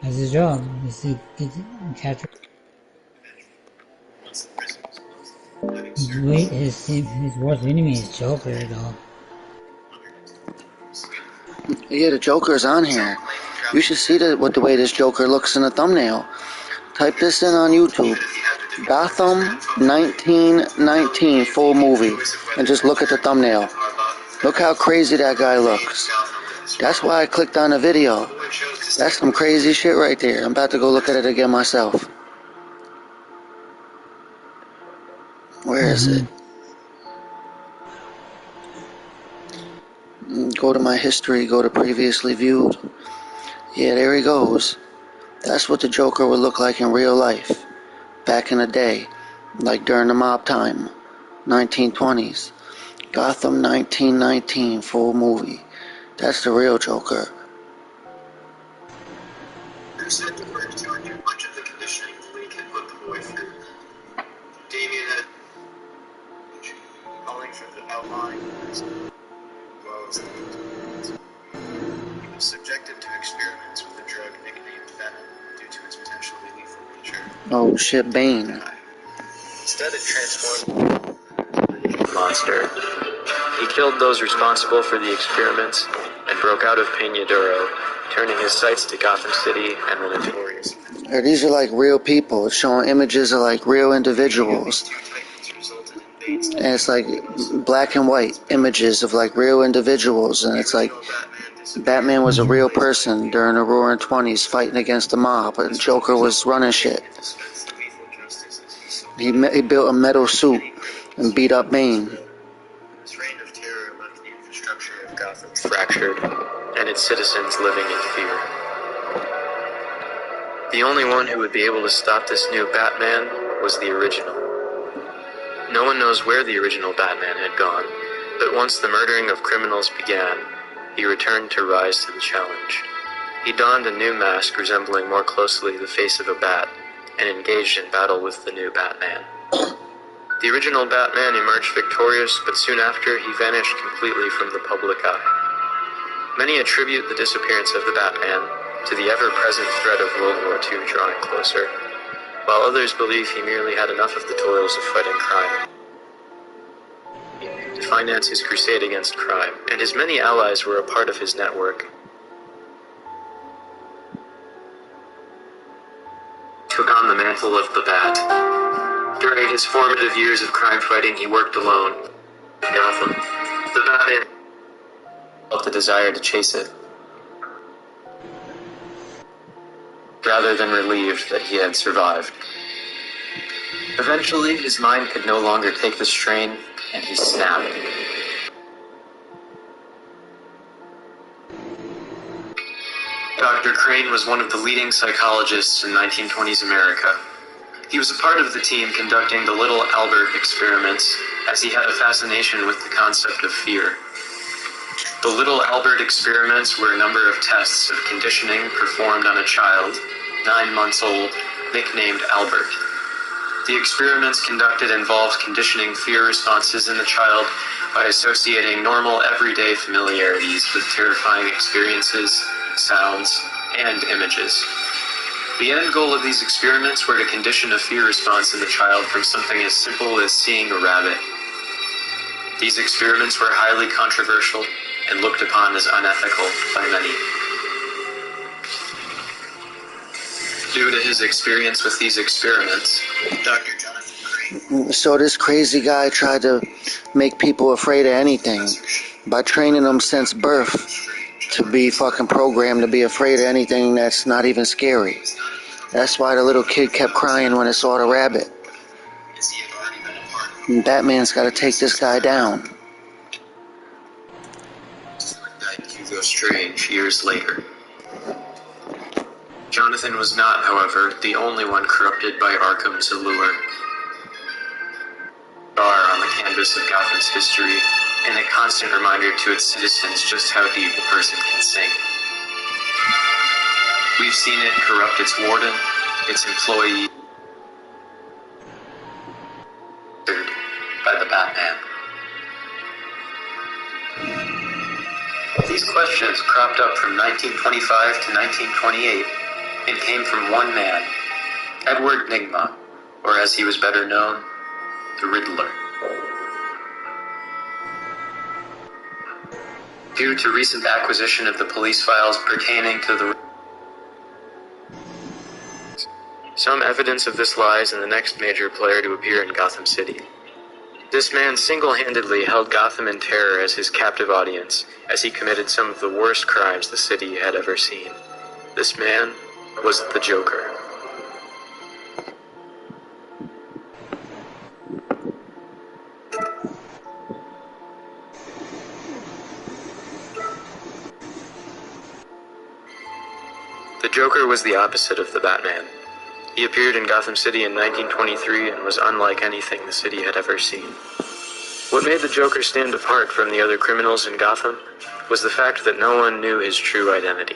That's his job, is to capture. Wait, his worst enemy is Joker, though. Yeah, the Joker's on here. You should see the way this Joker looks in the thumbnail. Type this in on YouTube. Gotham 1919 full movie. And just look at the thumbnail. Look how crazy that guy looks. That's why I clicked on the video. That's some crazy shit right there. I'm about to go look at it again myself. Where is it? Go to my history, go to previously viewed. Yeah, there he goes. That's what the Joker would look like in real life. Back in the day. Like during the mob time. 1920s. Gotham 1919 full movie. That's the real Joker. They're said to work to undo much of the conditioning the League had put the boy through. Damien had calling for the outline as well as the he was subjected to experiments with a drug nicknamed Venom due to its potentially lethal nature. Oh shit, Bane. Instead it transformed Monster. He killed those responsible for the experiments and broke out of Peñadero, turning his sights to Gotham City and the notorious. These are like real people. It's showing images of like real individuals. And it's like black and white images of like real individuals. And it's like Batman was a real person during the Roaring 20s fighting against the mob. And Joker was running shit. He built a metal suit and beat up Bane. This reign of terror left the infrastructure of Gotham fractured, and its citizens living in fear. The only one who would be able to stop this new Batman was the original. No one knows where the original Batman had gone, but once the murdering of criminals began, he returned to rise to the challenge. He donned a new mask resembling more closely the face of a bat, and engaged in battle with the new Batman. The original Batman emerged victorious, but soon after he vanished completely from the public eye. Many attribute the disappearance of the Batman to the ever-present threat of World War II drawing closer, while others believe he merely had enough of the toils of fighting crime to finance his crusade against crime, and his many allies were a part of his network. Took on the mantle of the Bat. During his formative years of crime fighting, he worked alone. Gotham. The Batman felt the desire to chase it, rather than relieved that he had survived. Eventually, his mind could no longer take the strain, and he snapped. Dr. Crane was one of the leading psychologists in 1920s America. He was a part of the team conducting the Little Albert experiments, as he had a fascination with the concept of fear. The Little Albert experiments were a number of tests of conditioning performed on a child, 9 months old, nicknamed Albert. The experiments conducted involved conditioning fear responses in the child by associating normal everyday familiarities with terrifying experiences, sounds, and images. The end goal of these experiments were to condition a fear response in the child from something as simple as seeing a rabbit. These experiments were highly controversial and looked upon as unethical by many. Due to his experience with these experiments, Dr. Jonathan Crane... So this crazy guy tried to make people afraid of anything by training them since birth to be fucking programmed to be afraid of anything that's not even scary. That's why the little kid kept crying when it saw the rabbit. And Batman's got to take this guy down. Hugo Strange years later. Jonathan was not, however, the only one corrupted by Arkham's allure. Star on the canvas of Gotham's history, and a constant reminder to its citizens just how deep a person can sink. We've seen it corrupt its warden, its employee, by the Batman. These questions cropped up from 1925 to 1928 and came from one man, Edward Nygma, or as he was better known, the Riddler. Due to recent acquisition of the police files pertaining to the... Some evidence of this lies in the next major player to appear in Gotham City. This man single-handedly held Gotham in terror as his captive audience, as he committed some of the worst crimes the city had ever seen. This man was the Joker. The Joker was the opposite of the Batman. He appeared in Gotham City in 1923 and was unlike anything the city had ever seen. What made the Joker stand apart from the other criminals in Gotham was the fact that no one knew his true identity.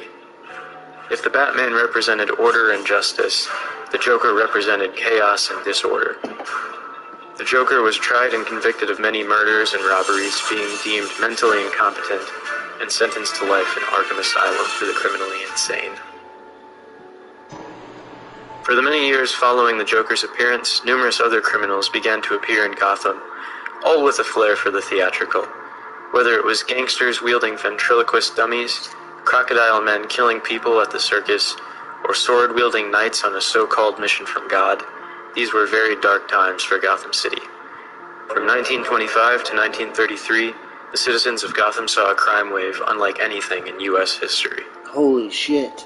If the Batman represented order and justice, the Joker represented chaos and disorder. The Joker was tried and convicted of many murders and robberies, being deemed mentally incompetent and sentenced to life in Arkham Asylum for the criminally insane. For the many years following the Joker's appearance, numerous other criminals began to appear in Gotham, all with a flair for the theatrical. Whether it was gangsters wielding ventriloquist dummies, crocodile men killing people at the circus, or sword-wielding knights on a so-called mission from God, these were very dark times for Gotham City. From 1925 to 1933, the citizens of Gotham saw a crime wave unlike anything in U.S. history. Holy shit.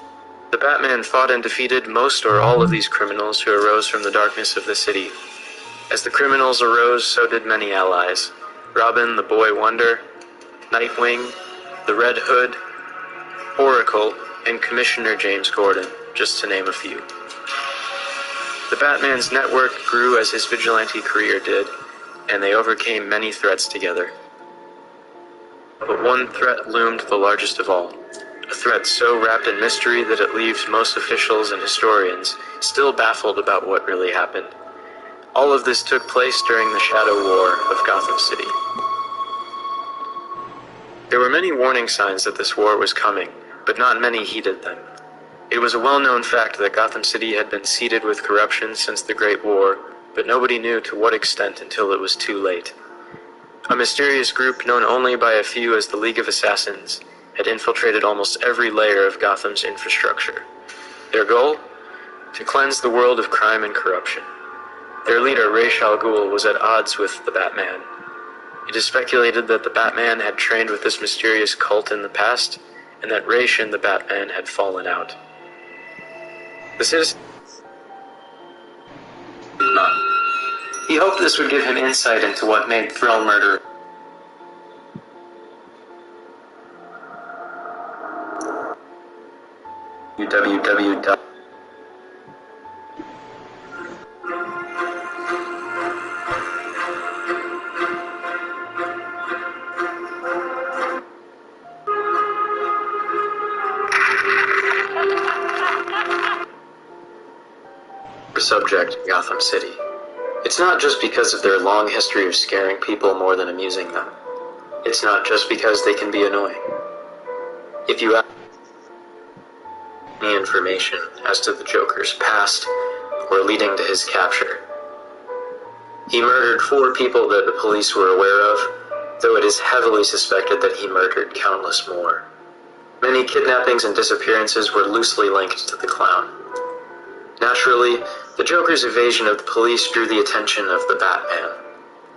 The Batman fought and defeated most or all of these criminals who arose from the darkness of the city. As the criminals arose, so did many allies. Robin, the Boy Wonder, Nightwing, the Red Hood, Oracle, and Commissioner James Gordon, just to name a few. The Batman's network grew as his vigilante career did, and they overcame many threats together. But one threat loomed the largest of all. A threat so wrapped in mystery that it leaves most officials and historians still baffled about what really happened. All of this took place during the Shadow War of Gotham City. There were many warning signs that this war was coming, but not many heeded them. It was a well-known fact that Gotham City had been seeded with corruption since the Great War, but nobody knew to what extent until it was too late. A mysterious group known only by a few as the League of Assassins had infiltrated almost every layer of Gotham's infrastructure. Their goal? To cleanse the world of crime and corruption. Their leader, Ra's al Ghul, was at odds with the Batman. It is speculated that the Batman had trained with this mysterious cult in the past, and that Ra's and the Batman had fallen out. The citizens He hoped this would give him insight into what made Thrill murder. www. Subject, Gotham City. It's not just because of their long history of scaring people more than amusing them. It's not just because they can be annoying. If you have any information as to the Joker's past or leading to his capture. He murdered 4 people that the police were aware of, though it is heavily suspected that he murdered countless more. Many kidnappings and disappearances were loosely linked to the clown. Naturally, the Joker's evasion of the police drew the attention of the Batman.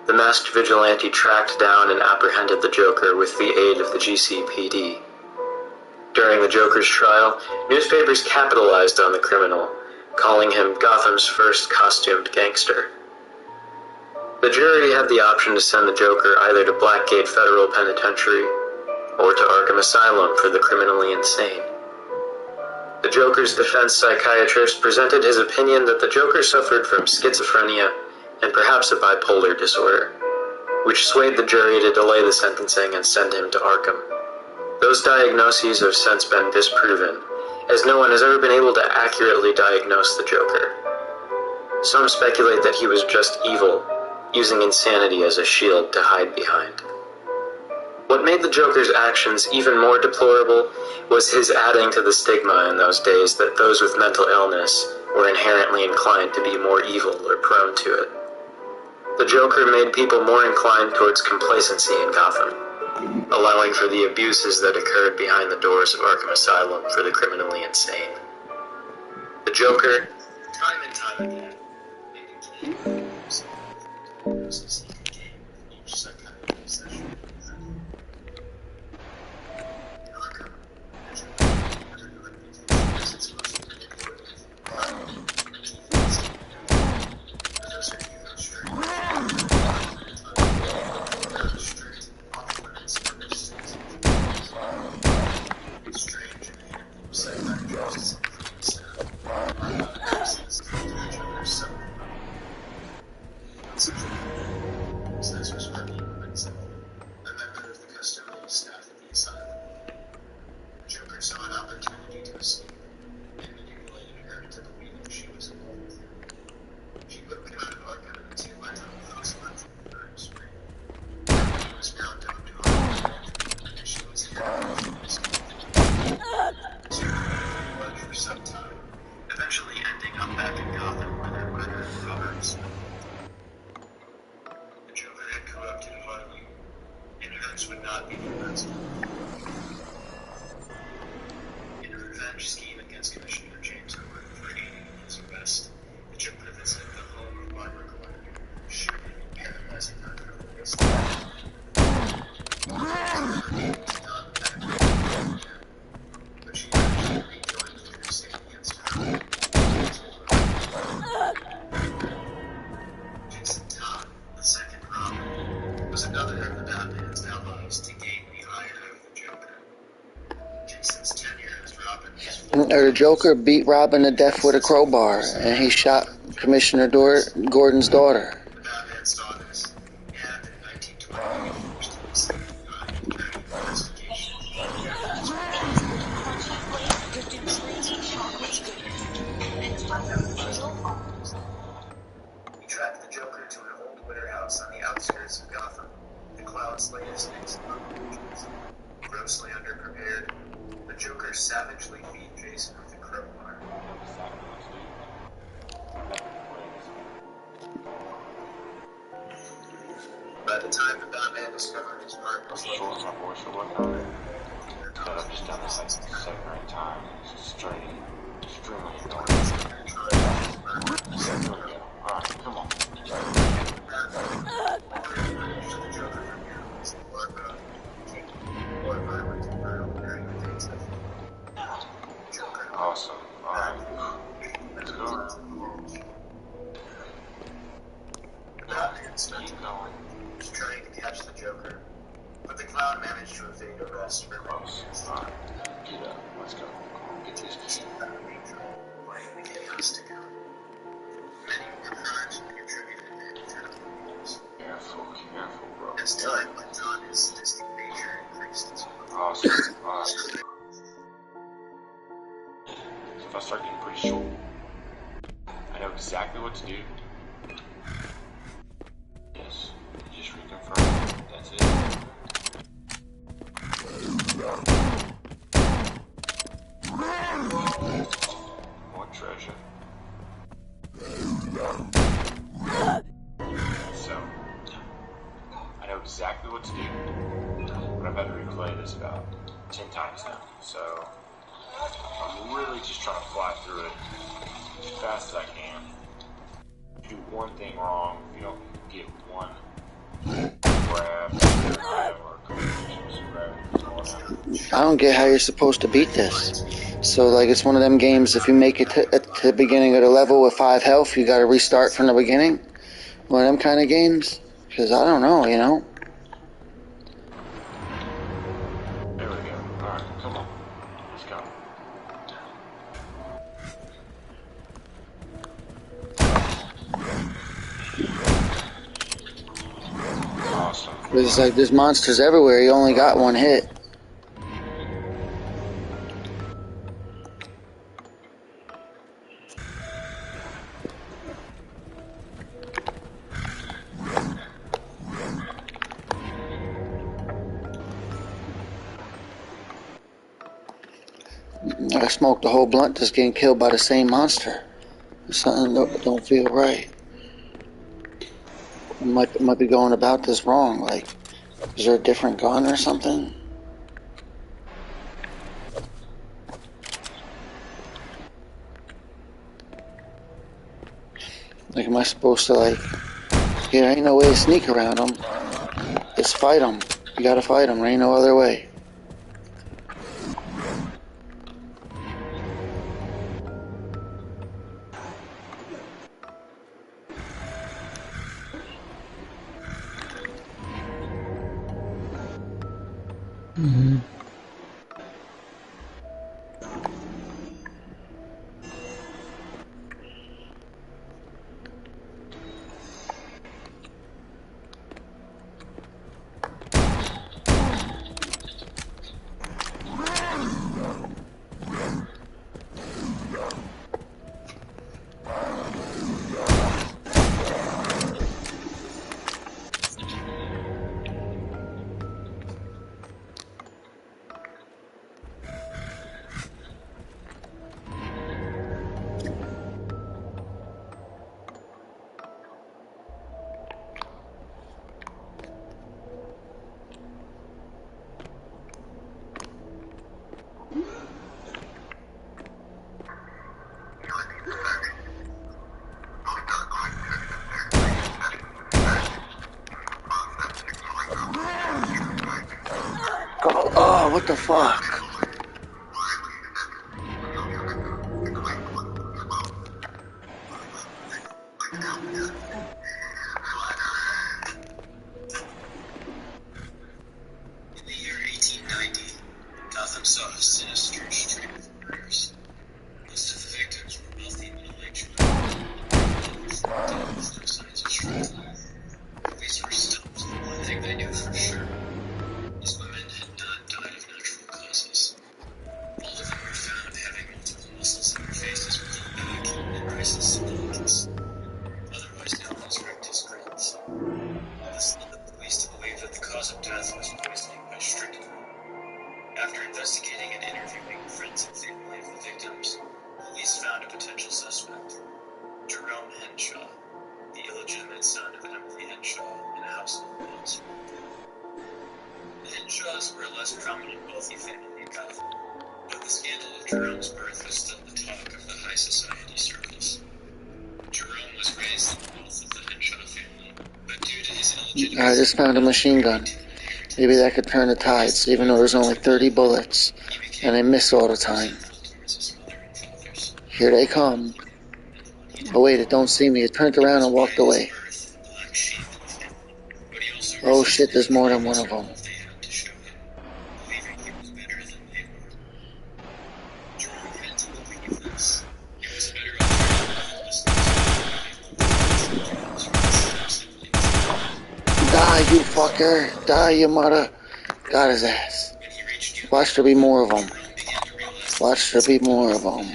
The masked vigilante tracked down and apprehended the Joker with the aid of the GCPD. During the Joker's trial, newspapers capitalized on the criminal, calling him Gotham's first costumed gangster. The jury had the option to send the Joker either to Blackgate Federal Penitentiary or to Arkham Asylum for the criminally insane. The Joker's defense psychiatrist presented his opinion that the Joker suffered from schizophrenia and perhaps a bipolar disorder, which swayed the jury to delay the sentencing and send him to Arkham. Those diagnoses have since been disproven, as no one has ever been able to accurately diagnose the Joker. Some speculate that he was just evil, using insanity as a shield to hide behind. What made the Joker's actions even more deplorable was his adding to the stigma in those days that those with mental illness were inherently inclined to be more evil or prone to it. The Joker made people more inclined towards complacency in Gotham, allowing for the abuses that occurred behind the doors of Arkham Asylum for the criminally insane. The Joker, time and time again, made a key use of the diagnosis he could gain with each psychiatric session. The Joker beat Robin to death with a crowbar, and he shot Commissioner Gordon's daughter. He tracked the Joker to an old winter house on the outskirts of Gotham. The clown's latest things grossly underprepared, the Joker savagely beat Jason with a crowbar. By the time the Batman discovered his partner's level, I've just done this like 7 or 8 times. It's extremely annoying. Alright, come on. Awesome. Alright. Let's go. Estaban managed to evade arrest for Close. Alright. Get up. Let's go. Come on, get this key. playing the chaos together. Many more crimes were contributed to the Careful, careful, bro. As time went on, his sadistic nature increased as well. Awesome. Alright. So if I start getting pretty short, I know exactly what to do. Yes. Just reconfirm. That's it. More treasure. So, I know exactly what to do, but I've had to replay this about 10 times now. So, I'm really just trying to fly through it as fast as I can. If you do one thing wrong, if you don't get one grab or I don't get how you're supposed to beat this. So, like, it's one of them games, if you make it to the beginning of the level with 5 health, you gotta restart from the beginning? One of them kind of games? Because I don't know, you know? There we go. Alright, come on. Let's go. Awesome. It's like there's monsters everywhere, you only got one hit. I smoked a whole blunt just getting killed by the same monster. Something don't feel right. I might be going about this wrong. Like, is there a different gun or something? Like, am I supposed to, like, yeah, there ain't no way to sneak around them. Just fight them. You gotta fight them. There ain't no other way. Mm-hmm. Oh, what the fuck? In the year 1890, Gotham saw a sinister string of murders. Most of the victims were wealthy and intellectual. Others with no signs of strength. Police were stumped. One thing they knew for sure. These women had not died of natural causes. All of them were found having multiple muscles in their faces within back and rises skeletons, otherwise known as rectus grins. This led the police to believe that the cause of death was poisoning by strychnine. After investigating and interviewing friends and family of the victims, police found a potential suspect, Jerome Henshaw, the illegitimate son of Emily Henshaw in a household in Oxford. The Henshaws were a less prominent wealthy family in Gotham, but the scandal of Jerome's birth was still the talk of the high society circles. Jerome was raised in the wealth of the Henshaw family, but due to his illegitimate... I just found a machine gun. Maybe that could turn the tides, even though there's only 30 bullets, and they miss all the time. Here they come. Oh wait, it don't see me. It turned around and walked away. Oh shit, there's more than one of them. motherfucker. Die, you mother. Got his ass. Watch there be more of them. Watch there be more of them.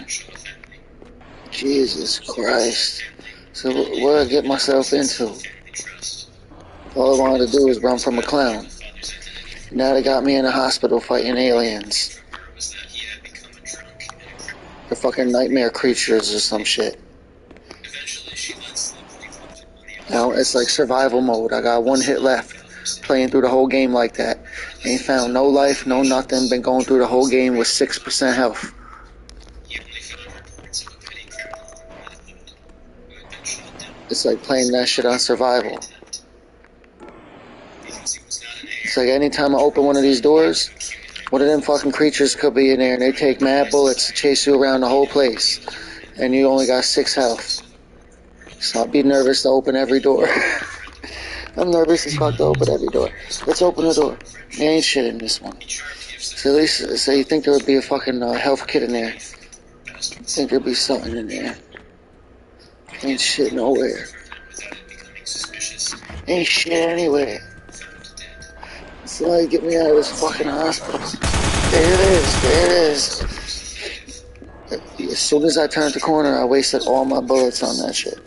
Jesus Christ. So what did I get myself into? All I wanted to do was run from a clown. Now they got me in a hospital fighting aliens. They're fucking nightmare creatures or some shit. Now it's like survival mode. I got one hit left. Playing through the whole game like that. Ain't found no life, no nothing. Been going through the whole game with 6% health. It's like playing that shit on survival. It's like anytime I open one of these doors, one of them fucking creatures could be in there and they take mad bullets to chase you around the whole place. And you only got 6 health. So I'll be nervous to open every door. I'm nervous as fuck to open every door. Let's open the door. There ain't shit in this one. So at least, so you think there would be a fucking health kit in there. Think there'd be something in there. Ain't shit nowhere. Ain't shit anywhere. Somebody get me out of this fucking hospital. There it is. There it is. As soon as I turned the corner, I wasted all my bullets on that shit.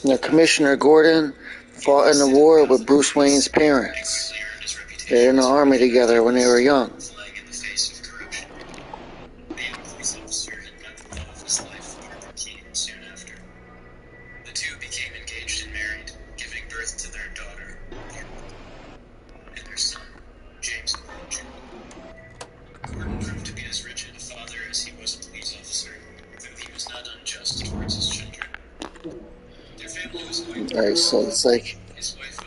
Now, Commissioner Gordon fought in the war with Bruce Wayne's parents. They're in the army together when they were young. Alright, so it's like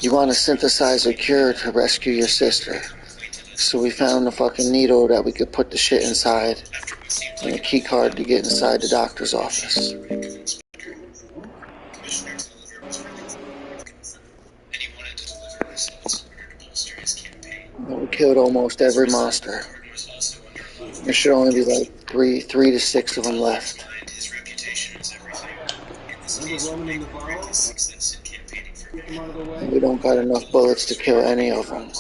you want to synthesize a cure to rescue your sister. So we found the fucking needle that we could put the shit inside and a key card to get inside the doctor's office. And we killed almost every monster. There should only be like three to six of them left. And we don't got enough bullets to kill any of them.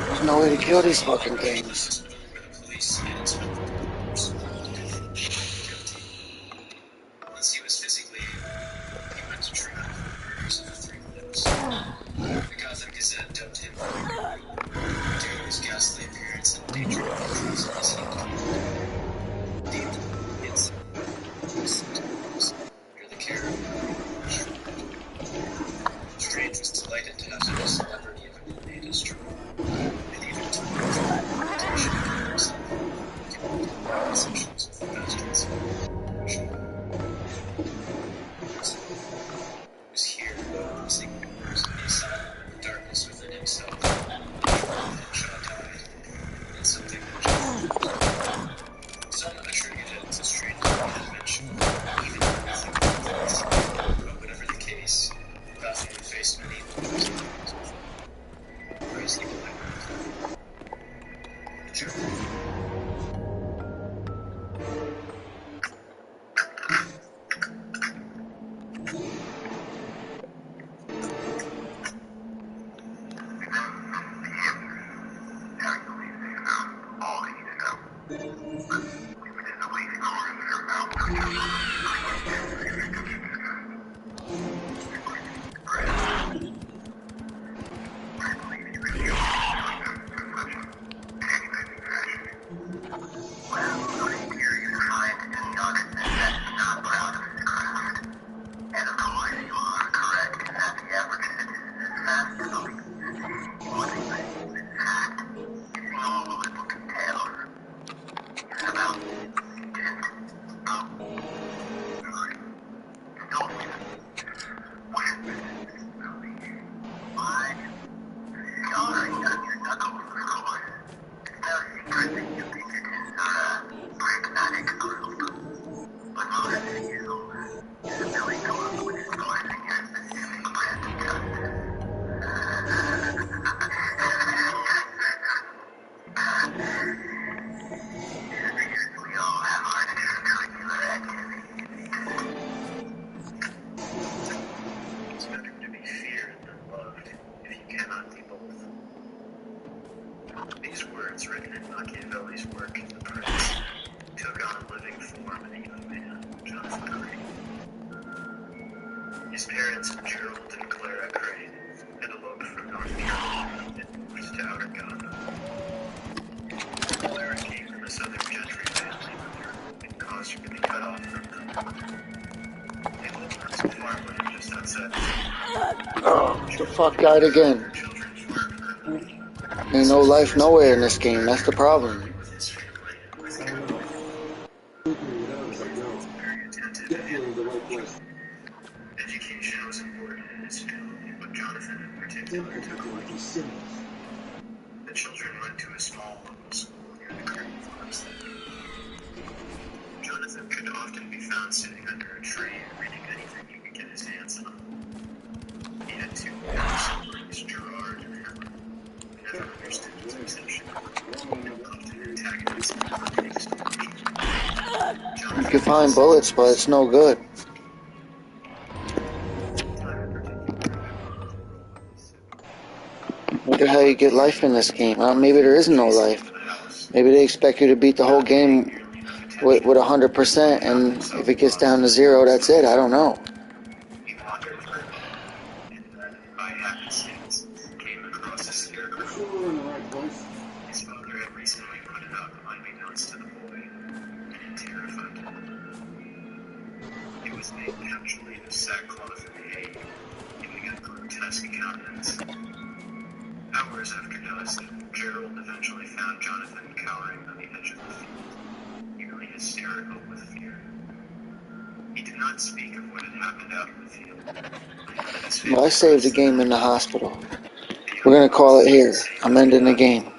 There's no way to kill these fucking things. Once he was physically able, he went to trial for murders of 3 widows. The Gotham Gazette dubbed him due to his ghastly appearance and danger of controls in his hand. Deemed under the care of Strange was delighted to have such a celebrity of an innate as true, and even took his reputation. His parents, Gerald and Clara Crane, had eloped from North Carolina and moved to Outer Ghana. Clara came from a southern gentry family and caused her to be cut off from them. They lived on some farmland just outside the Oh, the fuck died again. Ain't no life nowhere in this game, that's the problem. Education was important in his family, but Jonathan in particular took a liking to it. The children went to a small local school near the Crane farmstead. Jonathan could often be found sitting under a tree reading anything he could get his hands on. He had two older siblings, Gerard and Helen, who never understood his obsession and often antagonized him for his You can find bullets, but it's no good. Wonder how you get life in this game. Maybe there is no life. Maybe they expect you to beat the whole game with 100%, and if it gets down to 0, that's it. I don't know. He wandered for a moment, and then, by happenstance, came across a scarecrow. His father had recently put it up unbeknownst to the boy, and it terrified him. It was made naturally of sackcloth and hay, giving a grotesque countenance. Hours after dusk, Gerald eventually found Jonathan cowering on the edge of the field, nearly hysterical with fear. He did not speak of what had happened out in the field. Well, I saved the game in the hospital. We're gonna call it here. I'm ending the game.